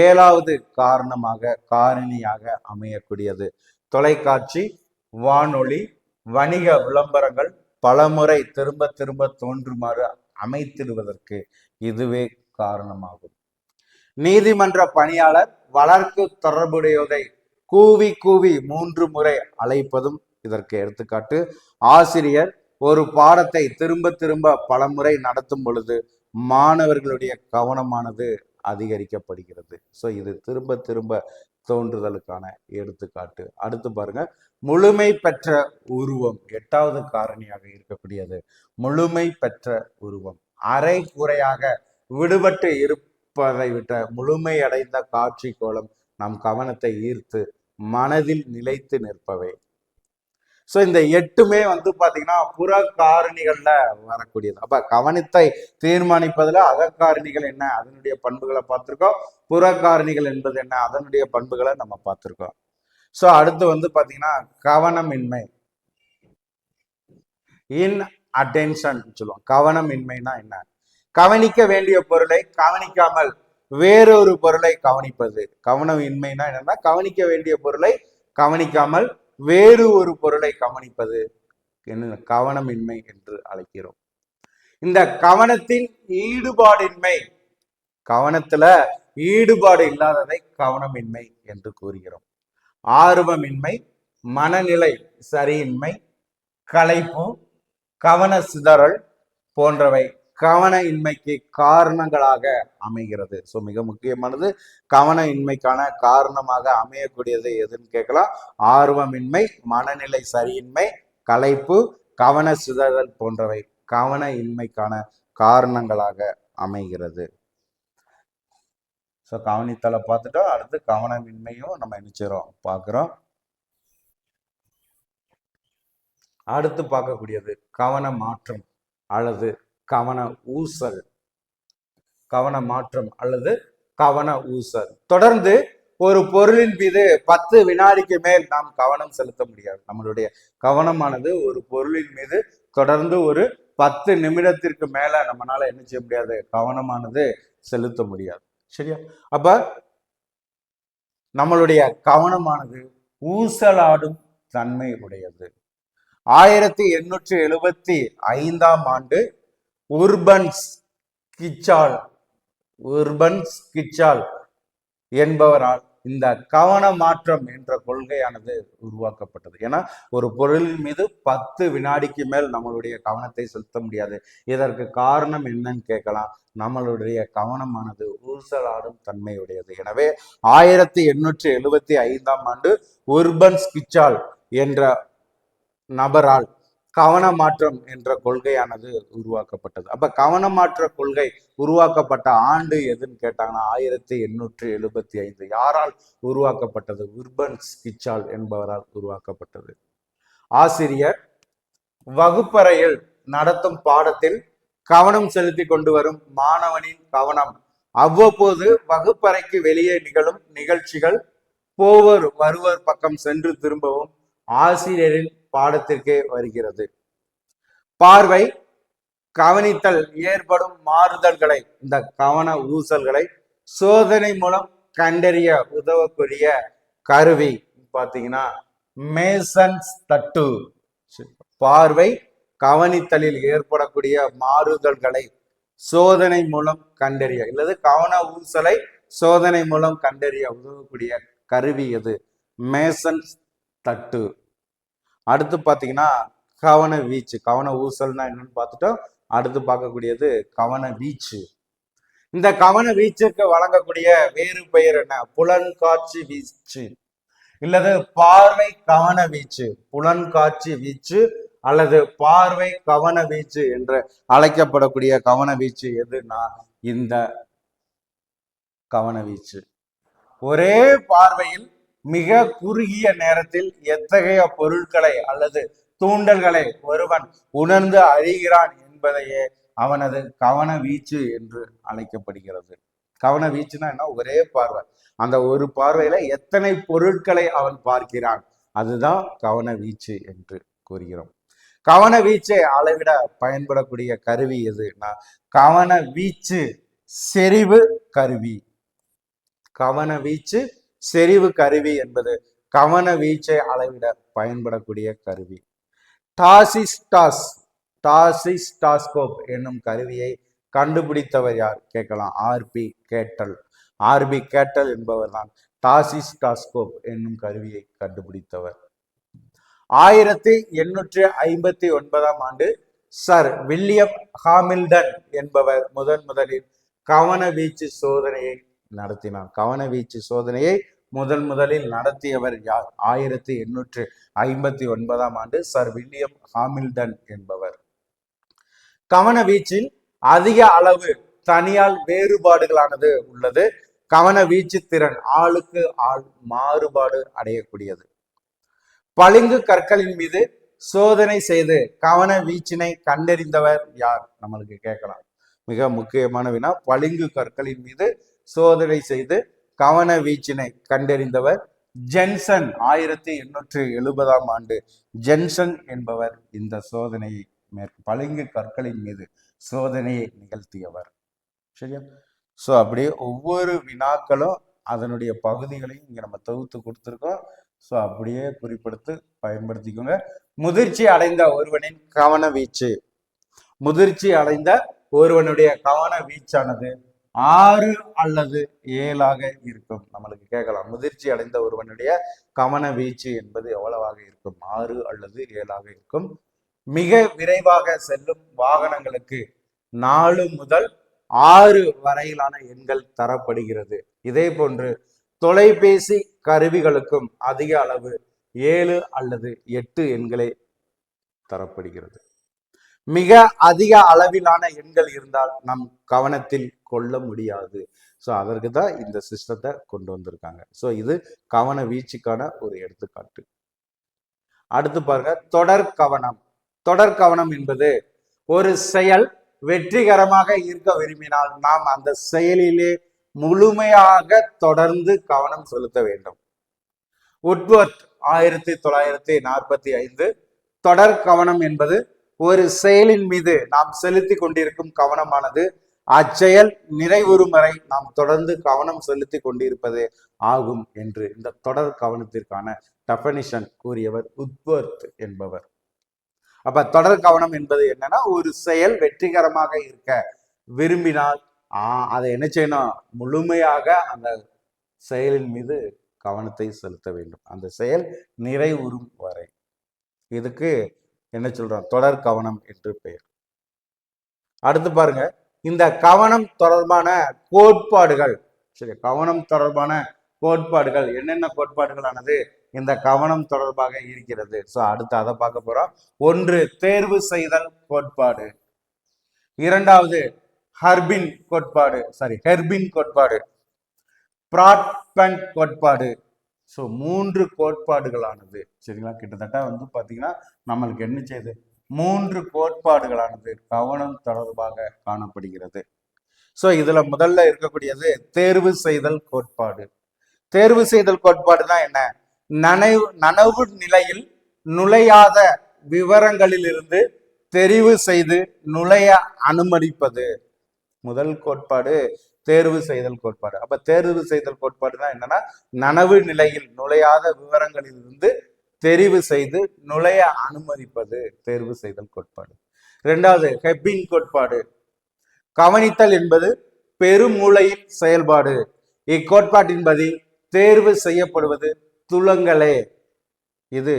ஏழாவது காரணமாக, காரணியாக அமையக்கூடியது. தொலைக்காட்சி, வானொலி, வணிக விளம்பரங்கள் பலமுறை திரும்ப திரும்ப தோன்றுமாறு அமைத்திடுவதற்கு இதுவே காரணமாகும். நீதிமன்ற பணியாளர் வழக்கு தொடர்புடையதை கூவி கூவி 3 முறை அழைப்பதும் இதற்கு எடுத்துக்காட்டு. ஆசிரியர் ஒரு பாடத்தை திரும்ப திரும்ப பலமுறை நடத்தும் பொழுது மாணவர்களுடைய கவனமானது அதிகரிக்கப்படுகிறது. ஸோ இது திரும்ப திரும்ப தோன்றுதலுக்கான எடுத்துக்காட்டு. அடுத்து பாருங்க, முழுமை பெற்ற உருவம், எட்டாவது காரணியாக இருக்கக்கூடியது முழுமை பெற்ற உருவம். அரை குறையாக விடுபட்டு இருப்பதை விட்ட முழுமையடைந்த காட்சி கோலம் நம் கவனத்தை ஈர்த்து மனதில் நிலைத்து நிற்பவை. ஸோ இந்த 8மே வந்து பார்த்தீங்கன்னா புற காரணிகள்ல வரக்கூடியது. அப்ப கவனத்தை தீர்மானிப்பதுல அகக்காரணிகள் என்ன, அதனுடைய பண்புகளை பார்த்திருக்கோம். புற காரணிகள் என்பது என்ன, அதனுடைய பண்புகளை நம்ம பார்த்திருக்கோம். ஸோ அடுத்து வந்து பார்த்தீங்கன்னா கவனமின்மை, இன் அட்டென்ஷன் சொல்லுவோம். கவனமின்மைனா என்ன? கவனிக்க வேண்டிய பொருளை கவனிக்காமல் வேறொரு பொருளை கவனிப்பது. கவனமின்மைனா என்னன்னா கவனிக்க வேண்டிய பொருளை கவனிக்காமல் வேறு ஒரு பொருளை கவனிப்பது என்ன கவனமின்மை என்று அழைக்கிறோம். இந்த கவனத்தின் ஈடுபாடின்மை, கவனத்துல ஈடுபாடு இல்லாததை கவனமின்மை என்று கூறுகிறோம். ஆர்வமின்மை, மனநிலை சரியின்மை, களைப்பு, கவன சிதறல் போன்றவை கவன இன்மைக்கு காரணங்களாக அமைகிறது. ஸோ மிக முக்கியமானது, கவன இன்மைக்கான காரணமாக அமையக்கூடியது எதுன்னு கேட்கலாம். ஆர்வமின்மை, மனநிலை சரியின்மை, களைப்பு, கவன சிதறல் போன்றவை கவன இன்மைக்கான காரணங்களாக அமைகிறது. ஸோ கவனித்தலை பார்த்துட்டோம். அடுத்து கவனமின்மையும் நம்ம நினைச்சிரோம் பார்க்குறோம். அடுத்து பார்க்கக்கூடியது கவன மாற்றம் அல்லது கவன ஊசல். கவன மாற்றம் அல்லது கவன ஊசல். தொடர்ந்து ஒரு பொருளின் மீது 10 வினாடிக்கு மேல் நாம் கவனம் செலுத்த முடியாது. நம்மளுடைய கவனமானது ஒரு பொருளின் மீது தொடர்ந்து ஒரு 10 நிமிடத்திற்கு மேல நம்மளால என்ன செய்ய முடியாது, கவனமானது செலுத்த முடியாது. சரியா? அப்ப நம்மளுடைய கவனமானது ஊசலாடும் தன்மை உடையது. 1875ஆம் ஆண்டு உர்பன்ஸ் கிச்சால் என்பவரால் இந்த கவன மாற்றம் என்ற கொள்கையானது உருவாக்கப்பட்டது. ஏன்னா ஒரு பொருளின் மீது 10 வினாடிக்கு மேல் நம்மளுடைய கவனத்தை செலுத்த முடியாது. இதற்கு காரணம் என்னன்னு கேட்கலாம். நம்மளுடைய கவனமானது ஊசலாடும் தன்மையுடையது. எனவே 1875ஆம் ஆண்டு உர்பன்ஸ் கிச்சால் என்ற நபரால் கவன மாற்றம் என்ற கொள்கையானது உருவாக்கப்பட்டது. அப்ப கவன மாற்ற கொள்கை உருவாக்கப்பட்ட ஆண்டு எதுன்னு கேட்டாங்கன்னா 1875. யாரால் உருவாக்கப்பட்டது? உர்பன்ஸ் கிச்சால் என்பவரால் உருவாக்கப்பட்டது. ஆசிரியர் வகுப்பறையில் நடத்தும் பாடத்தில் கவனம் செலுத்தி கொண்டு வரும் மாணவனின் கவனம் அவ்வப்போது வகுப்பறைக்கு வெளியே நிகழும் நிகழ்ச்சிகள், போவர் வருவர் பக்கம் சென்று திரும்பவும் ஆசிரியரின் பாடத்திற்கே வருகிறது. பார்வை, கவனித்தல் ஏற்படும் மாறுதல்களை, இந்த கவன ஊசல்களை சோதனை மூலம் கண்டறிய உதவக்கூடிய கருவி பாத்தீங்கன்னா மேசன்ஸ் தட்டு. பார்வை, கவனித்தலில் ஏற்படக்கூடிய மாறுதல்களை சோதனை மூலம் கண்டறிய, இல்லது கவன ஊசலை சோதனை மூலம் கண்டறிய உதவக்கூடிய கருவி எது? மேசன்ஸ் தட்டு. அடுத்து பாத்தீங்கன்னா கவன வீச்சு. கவன ஊசல்னா என்னன்னு பார்த்துட்டோம். அடுத்து பார்க்கக்கூடியது கவன வீச்சு. இந்த கவன வீச்சுக்கு வழங்கக்கூடிய வேறு பெயர் என்ன? புலன்காட்சி வீச்சு இல்லது பார்வை கவன வீச்சு. புலன்காட்சி வீச்சு அல்லது பார்வை கவன வீச்சு என்று அழைக்கப்படக்கூடிய கவன வீச்சு எதுனா இந்த கவன வீச்சு. ஒரே பார்வையில் மிக குறுகிய நேரத்தில் எத்தகைய பொருட்களை அல்லது தூண்டல்களை ஒருவன் உணர்ந்து அறிகிறான் என்பதையே அவனது கவன வீச்சு என்று அழைக்கப்படுகிறது. கவன வீச்சுனா என்ன? ஒரே பார்வை, அந்த ஒரு பார்வையில எத்தனை பொருட்களை அவன் பார்க்கிறான், அதுதான் கவன வீச்சு என்று கூறுகிறோம். கவன வீச்சை அளவிட பயன்படக்கூடிய கருவி எதுனா கவன வீச்சு செறிவு கருவி. கவன வீச்சு செறிவு கருவி என்பது கவன வீச்சை அளவிட பயன்படக்கூடிய கருவி. டாசிஸ்டாஸ்கோப் என்னும் கருவியை கண்டுபிடித்தவர் யார் கேட்கலாம். ஆர்பி கேட்டல். ஆர்பி கேட்டல் என்பவர் தான் டாசிஸ்டாஸ்கோப் என்னும் கருவியை கண்டுபிடித்தவர். 1859ஆம் ஆண்டு சர் வில்லியம் ஹாமில்டன் என்பவர் முதலில் கவன வீச்சு சோதனையை நடத்தினார். கவன வீச்சு சோதனையை முதலில் நடத்தியவர் யார்? 1859ஆம் ஆண்டு சர் வில்லியம் ஹாமில்டன் என்பவர். கவன வீச்சில் அதிக அளவு தனியால் வேறுபாடுகளானது உள்ளது. கவன வீச்சு திறன் ஆளுக்கு ஆள் மாறுபாடு அடையக்கூடியது. பளிங்கு கற்களின் மீது சோதனை செய்து கவன வீச்சினை கண்டறிந்தவர் யார்? நம்மளுக்கு கேட்கலாம். மிக முக்கியமான வினா. பளிங்கு கற்களின் மீது சோதனை செய்து கவன வீச்சினை கண்டறிந்தவர் ஜென்சன். 1870ஆம் ஆண்டு ஜென்சன் என்பவர் இந்த சோதனையை பளிங்கு கற்களின் மீது சோதனையை நிகழ்த்தியவர். சரியா? ஸோ அப்படியே ஒவ்வொரு வினாக்களும் அதனுடைய பகுதிகளையும் இங்க நம்ம தொகுத்து கொடுத்துருக்கோம். ஸோ அப்படியே குறிப்பிடுத்து பயன்படுத்திக்கோங்க. முதிர்ச்சி அடைந்த ஒருவனின் கவன வீச்சு. முதிர்ச்சி அடைந்த ஒருவனுடைய கவன வீச்சானது 6 அல்லது 7ஆக இருக்கும். நம்மளுக்கு கேட்கலாம், முதிர்ச்சி அடைந்த ஒருவனுடைய கவன வீச்சு என்பது எவ்வளவாக இருக்கும்? 6 அல்லது 7ஆக இருக்கும். மிக விரைவாக செல்லும் வாகனங்களுக்கு 4 முதல் 6 வரையிலான எண்கள் தரப்படுகிறது. இதே போன்று தொலைபேசி கருவிகளுக்கும் அதிக அளவு 7 அல்லது 8 எண்களே தரப்படுகிறது. மிக அதிக அளவிலான எண்கள் இருந்தால் நம் கவனத்தில் கொள்ள முடியாது. ஸோ அதற்கு தான் இந்த சிஸ்டத்தை கொண்டு வந்திருக்காங்க. ஸோ இது கவன வீச்சுக்கான ஒரு எடுத்துக்காட்டு. அடுத்து பாருங்க, தொடர் கவனம். தொடர் கவனம் என்பது ஒரு செயல் வெற்றிகரமாக இருக்க விரும்பினால் நாம் அந்த செயலிலே முழுமையாக தொடர்ந்து கவனம் செலுத்த வேண்டும். உட்வர்ட் 1945 தொடர் கவனம் என்பது ஒரு செயலின் மீது நாம் செலுத்தி கொண்டிருக்கும் கவனமானது அச்செயல் நிறைவுறும் வரை நாம் தொடர்ந்து கவனம் செலுத்தி கொண்டிருப்பது ஆகும் என்று இந்த தொடர் கவனத்திற்கான டெஃபனிஷன் கூறியவர் உட்வர்த் என்பவர். அப்ப தொடர் கவனம் என்பது என்னன்னா, ஒரு செயல் வெற்றிகரமாக இருக்க விரும்பினால் அதை என்ன செய்யணும்? முழுமையாக அந்த செயலின் மீது கவனத்தை செலுத்த வேண்டும், அந்த செயல் நிறைவுறும் வரை. இதுக்கு என்ன சொல்றோம்? தொடர் கவனம் என்று பெயர். அடுத்து பாருங்க, இந்த கவனம் தொடர்பான கோட்பாடுகள். சரி, கவனம் தொடர்பான கோட்பாடுகள் என்னென்ன கோட்பாடுகளானது இந்த கவனம் தொடர்பாக இருக்கிறது? ஸோ அடுத்து அதை பார்க்க போறோம். ஒன்று, தேர்வு செய்தல் கோட்பாடு. இரண்டாவது, ஹெர்பின் கோட்பாடு. பிராட்பண்ட் கோட்பாடு. ஸோ 3 கோட்பாடுகளானது, சரிங்களா? கிட்டத்தட்ட பாத்தீங்கன்னா நம்மளுக்கு என்ன செய்யுது? 3 கோட்பாடுகளானது கவனம் தொடர்பாக காணப்படுகிறது. ஸோ இதுல முதல்ல இருக்கக்கூடியது தேர்வு செய்தல் கோட்பாடு. தேர்வு செய்தல் கோட்பாடு தான் என்ன? நனவு நிலையில் நுழையாத விவரங்களிலிருந்து தெரிவு செய்து நுழைய அனுமதிப்பது. முதல் கோட்பாடு தேர்வு செய்தல் கோட்பாடு. அப்ப தேர்வு செய்தல் கோட்பாடுனா என்னன்னா, நனவு நிலையில் நுழையாத விவரங்களிலிருந்து தெரிவு செய்து நுழைய அனுமதிப்பது தேர்வு செய்தல் கோட்பாடு. இரண்டாவது, ஹெர்பின் கோட்பாடு. கவனித்தல் என்பது பெருமூளையின் செயல்பாடு. இக்கோட்பாட்டின்படி தேர்வு செய்யப்படுவது துலங்களே. இது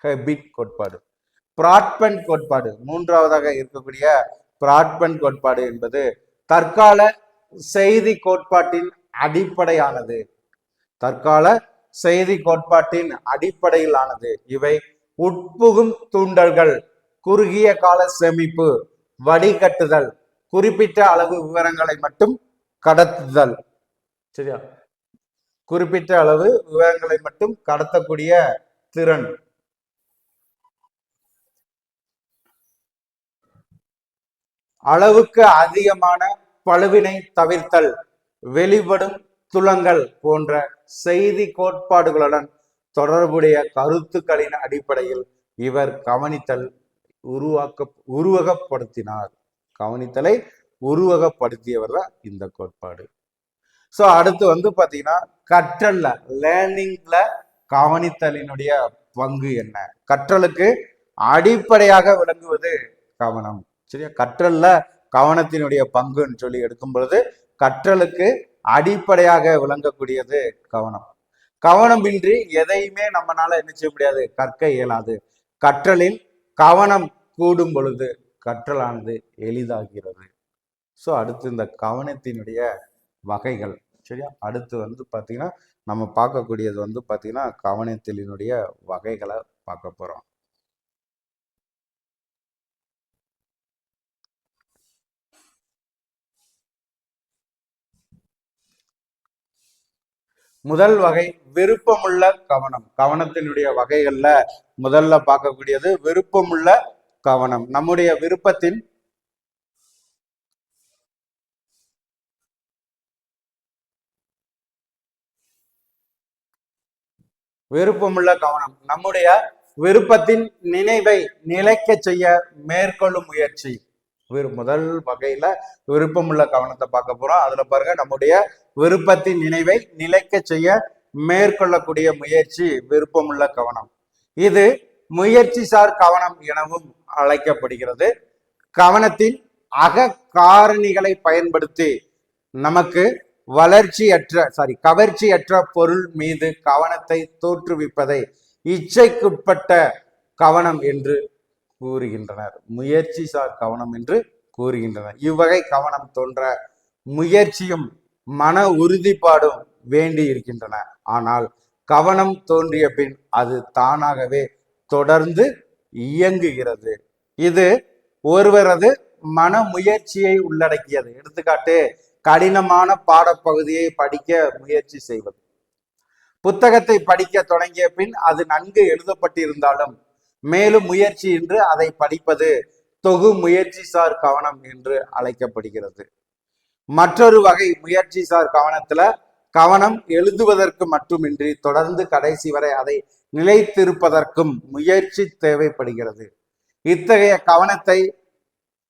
ஹெர்பின் கோட்பாடு. பிராட்பண்ட் கோட்பாடு, மூன்றாவதாக இருக்கக்கூடிய பிராட்பண்ட் கோட்பாடு என்பது தற்கால செய்தி கோட்பாட்டின் அடிப்படையானது. தற்கால செய்தி கோட்பாட்டின் அடிப்படையிலானது. இவை உட்புகும் தூண்டல்கள், குறுகிய கால சேமிப்பு, வடிகட்டுதல், குறிப்பிட்ட அளவு விவரங்களை மட்டும் கடத்துதல். சரியா? குறிப்பிட்ட அளவு விவரங்களை மட்டும் கடத்தக்கூடிய திறன். அளவுக்கு அதிகமான பழுவினை தவிர்த்தல், வெளிப்படும் துலங்கள் போன்ற செய்தி கோட்பாடுகளுடன் தொடர்புடைய கருத்துக்களின் அடிப்படையில் இவர் கவனித்தல் உருவகப்படுத்தினார். கவனித்தலை உருவகப்படுத்தியவர் தான் இந்த கோட்பாடு. ஸோ அடுத்து பாத்தீங்கன்னா, கற்றல்ல, லேர்னிங்ல கவனித்தலினுடைய பங்கு என்ன? கற்றலுக்கு அடிப்படையாக விளங்குவது கவனம். சரியா? கற்றல்ல கவனத்தினுடைய பங்குன்னு சொல்லி எடுக்கும் பொழுது கற்றலுக்கு அடிப்படையாக விளங்கக்கூடியது கவனம். கவனமின்றி எதையுமே நம்மளால என்ன செய்ய முடியாது? கற்க இயலாது. கற்றலில் கவனம் கூடும் பொழுது கற்றலானது எளிதாகிறது. ஸோ அடுத்து இந்த கவனத்தினுடைய வகைகள். சரியா? அடுத்து பாத்தீங்கன்னா நம்ம பார்க்கக்கூடியது பாத்தீங்கன்னா கவனத்தினுடைய வகைகளை பார்க்க போறோம். முதல் வகை விருப்பமுள்ள கவனம். கவனத்தினுடைய வகைகள்ல முதல்ல பார்க்கக்கூடியது விருப்பமுள்ள கவனம். நம்முடைய விருப்பத்தின் கவனம் நம்முடைய விருப்பத்தின் நினைவை நிலைக்க செய்ய மேற்கொள்ளும் முயற்சி. முதல் வகையில விருப்பமுள்ள கவனத்தை பார்க்க போறோம். அதுல பாருங்க, நம்முடைய விருப்பத்தின் நினைவை நிலைக்க செய்ய மேற்கொள்ளக்கூடிய முயற்சி விருப்பமுள்ள கவனம். இது முயற்சி சார் கவனம் எனவும் அழைக்கப்படுகிறது. கவனத்தின் அக காரணிகளை பயன்படுத்தி நமக்கு கவர்ச்சியற்ற பொருள் மீது கவனத்தை தோற்றுவிப்பதை இச்சைக்குட்பட்ட கவனம் என்று கூறுகின்றனர். முயற்சி சார் கவனம் என்று கூறுகின்றனர். இவ்வகை கவனம் தோன்ற முயற்சியும் மன உறுதிப்பாடும் வேண்டி இருக்கின்றன. ஆனால் கவனம் தோன்றிய பின் அது தானாகவே தொடர்ந்து இயங்குகிறது. இது ஒருவரது மன முயற்சியை உள்ளடக்கியது. எடுத்துக்காட்டு, கடினமான பாடப்பகுதியை படிக்க முயற்சி செய்வது. புத்தகத்தை படிக்க தொடங்கிய பின் அது நன்கு எழுதப்பட்டிருந்தாலும் மேலும் முயற்சி என்று அதை படிப்பது தொகு முயற்சிசார் கவனம் என்று அழைக்கப்படுகிறது. மற்றொரு வகை முயற்சிசார் கவனத்துல கவனம் எழுதுவதற்கு மட்டுமின்றி தொடர்ந்து கடைசி வரை அதை நிலைத்திருப்பதற்கும் முயற்சி தேவைப்படுகிறது. இத்தகைய கவனத்தை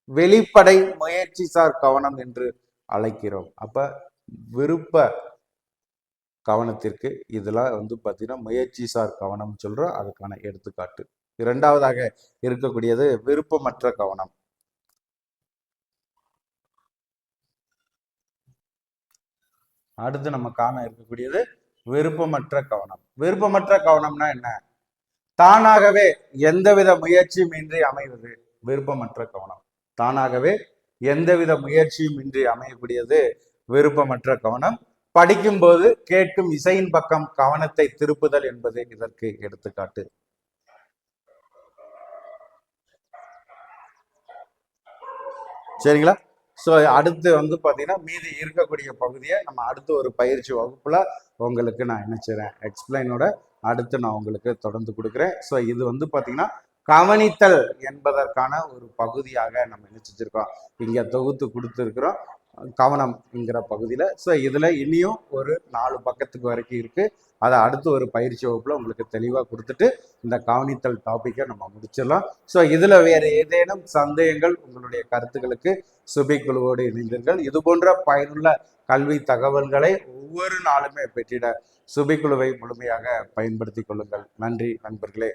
வெளிப்படை முயற்சிசார் கவனம் என்று அழைக்கிறோம். அப்ப விருப்ப கவனத்திற்கு இதெல்லாம் பார்த்தீங்கன்னா முயற்சிசார் கவனம் சொல்றோம். அதுக்கான எடுத்துக்காட்டு. இரண்டாவதாக இருக்கக்கூடியது விருப்பமற்ற கவனம். அடுத்து நம்ம காண இருக்கக்கூடியது விருப்பமற்ற கவனம். விருப்பமற்ற கவனம்னா என்ன? தானாகவே எந்தவித முயற்சியும் இன்றி அமைவது விருப்பமற்ற கவனம். தானாகவே எந்தவித முயற்சியும் இன்றி அமையக்கூடியது விருப்பமற்ற கவனம். படிக்கும்போது கேட்கும் இசையின் பக்கம் கவனத்தை திருப்புதல் என்பது இதற்கு எடுத்துக்காட்டு. சரிங்களா? ஸோ அடுத்து பார்த்தீங்கன்னா மீதி இருக்கக்கூடிய பகுதியை நம்ம அடுத்து ஒரு பயிற்சி வகுப்புல உங்களுக்கு நான் என்ன செய்றேன், எக்ஸ்பிளைனோட அடுத்து நான் உங்களுக்கு தொடர்ந்து கொடுக்குறேன். ஸோ இது பார்த்தீங்கன்னா கவனித்தல் என்பதற்கான ஒரு பகுதியாக நம்ம என்ன செஞ்சிருக்கோம், இங்க தொகுத்து கொடுத்துருக்குறோம் கவனம்ங்கிற பகுதியில். ஸோ இதில் இனியும் ஒரு 4 பக்கத்துக்கு வரைக்கும் இருக்குது. அதை அடுத்து ஒரு பயிற்சி வகுப்பில் உங்களுக்கு தெளிவாக கொடுத்துட்டு இந்த கவனித்தல் டாப்பிக்கை நம்ம முடிச்சிடலாம். ஸோ இதில் வேறு ஏதேனும் சந்தேகங்கள், உங்களுடைய கருத்துக்களுக்கு சுபி குழுவோடு இணைந்தீர்கள். இது போன்ற பயனுள்ள கல்வி தகவல்களை ஒவ்வொரு நாளுமே பெற்றிட சுபி குழுவை முழுமையாக பயன்படுத்தி கொள்ளுங்கள். நன்றி நண்பர்களே.